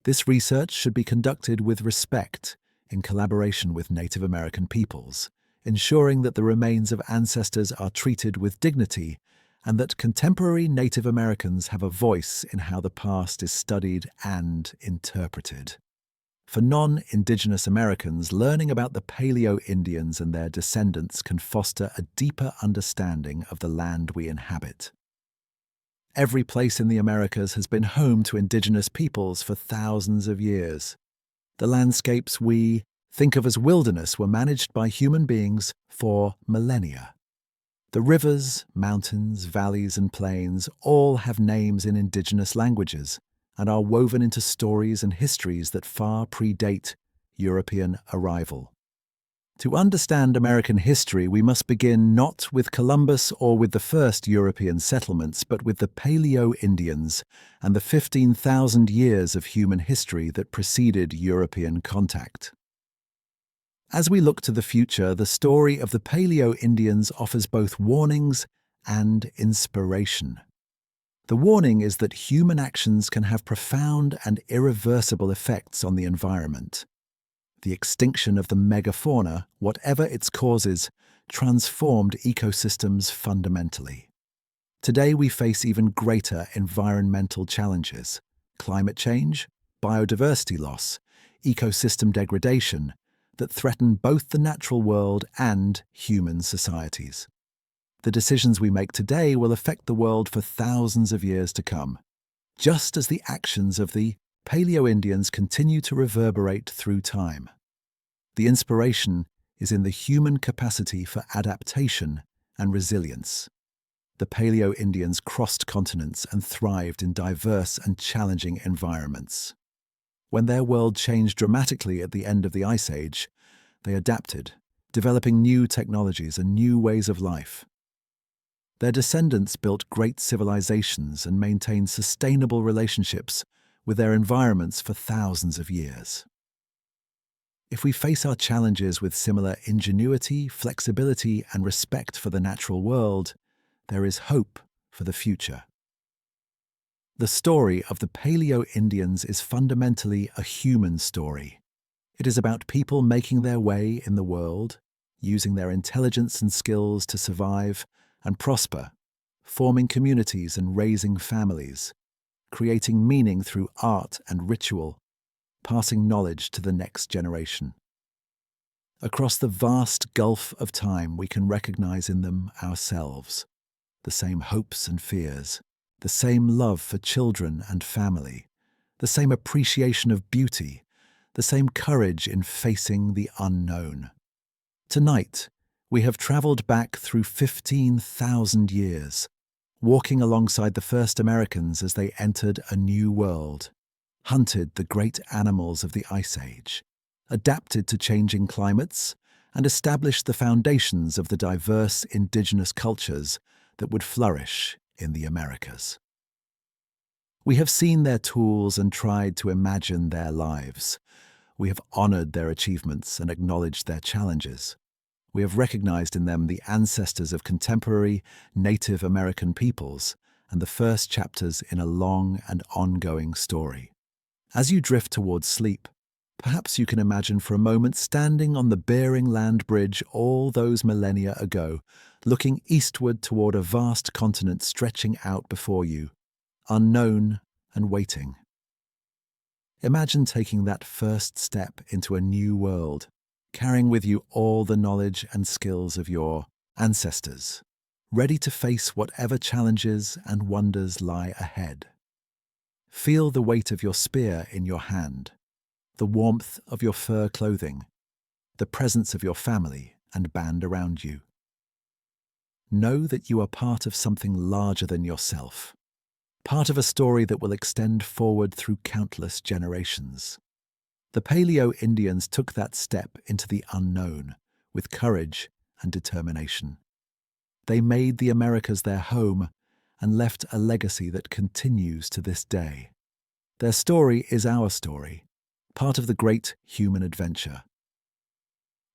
This research should be conducted with respect in collaboration with Native American peoples, ensuring that the remains of ancestors are treated with dignity and that contemporary Native Americans have a voice in how the past is studied and interpreted. For non-Indigenous Americans, learning about the Paleo-Indians and their descendants can foster a deeper understanding of the land we inhabit. Every place in the Americas has been home to indigenous peoples for thousands of years. The landscapes we think of as wilderness were managed by human beings for millennia. The rivers, mountains, valleys, and plains all have names in indigenous languages and are woven into stories and histories that far predate European arrival. To understand American history, we must begin not with Columbus or with the first European settlements, but with the Paleo-Indians and the 15,000 years of human history that preceded European contact. As we look to the future, the story of the Paleo-Indians offers both warnings and inspiration. The warning is that human actions can have profound and irreversible effects on the environment. The extinction of the megafauna, whatever its causes, transformed ecosystems fundamentally. Today we face even greater environmental challenges: climate change, biodiversity loss, ecosystem degradation that threaten both the natural world and human societies. The decisions we make today will affect the world for thousands of years to come, just as the actions of the Paleo-Indians continue to reverberate through time. The inspiration is in the human capacity for adaptation and resilience. The Paleo-Indians crossed continents and thrived in diverse and challenging environments. When their world changed dramatically at the end of the Ice Age, they adapted, developing new technologies and new ways of life. Their descendants built great civilizations and maintained sustainable relationships with their environments for thousands of years. If we face our challenges with similar ingenuity, flexibility, and respect for the natural world, there is hope for the future. The story of the Paleo-Indians is fundamentally a human story. It is about people making their way in the world, using their intelligence and skills to survive and prosper, forming communities and raising families, creating meaning through art and ritual, passing knowledge to the next generation. Across the vast gulf of time, we can recognize in them ourselves, the same hopes and fears, the same love for children and family, the same appreciation of beauty, the same courage in facing the unknown. Tonight, we have traveled back through 15,000 years, walking alongside the first Americans as they entered a new world, hunted the great animals of the Ice Age, adapted to changing climates, and established the foundations of the diverse indigenous cultures that would flourish in the Americas. We have seen their tools and tried to imagine their lives. We have honored their achievements and acknowledged their challenges. We have recognized in them the ancestors of contemporary Native American peoples and the first chapters in a long and ongoing story. As you drift towards sleep, perhaps you can imagine for a moment standing on the Bering Land Bridge all those millennia ago, looking eastward toward a vast continent stretching out before you, unknown and waiting. Imagine taking that first step into a new world, carrying with you all the knowledge and skills of your ancestors, ready to face whatever challenges and wonders lie ahead. Feel the weight of your spear in your hand, the warmth of your fur clothing, the presence of your family and band around you. Know that you are part of something larger than yourself, part of a story that will extend forward through countless generations. The Paleo-Indians took that step into the unknown with courage and determination. They made the Americas their home and left a legacy that continues to this day. Their story is our story, part of the great human adventure.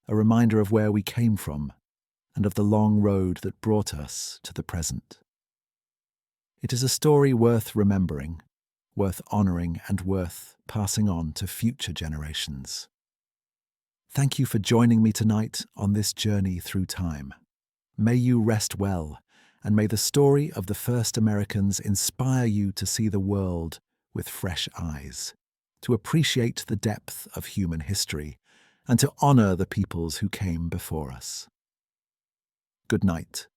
A reminder of where we came from and of the long road that brought us to the present. It is a story worth remembering, worth honoring, and worth passing on to future generations. Thank you for joining me tonight on this journey through time. May you rest well, and may the story of the first Americans inspire you to see the world with fresh eyes, to appreciate the depth of human history, and to honor the peoples who came before us. Good night.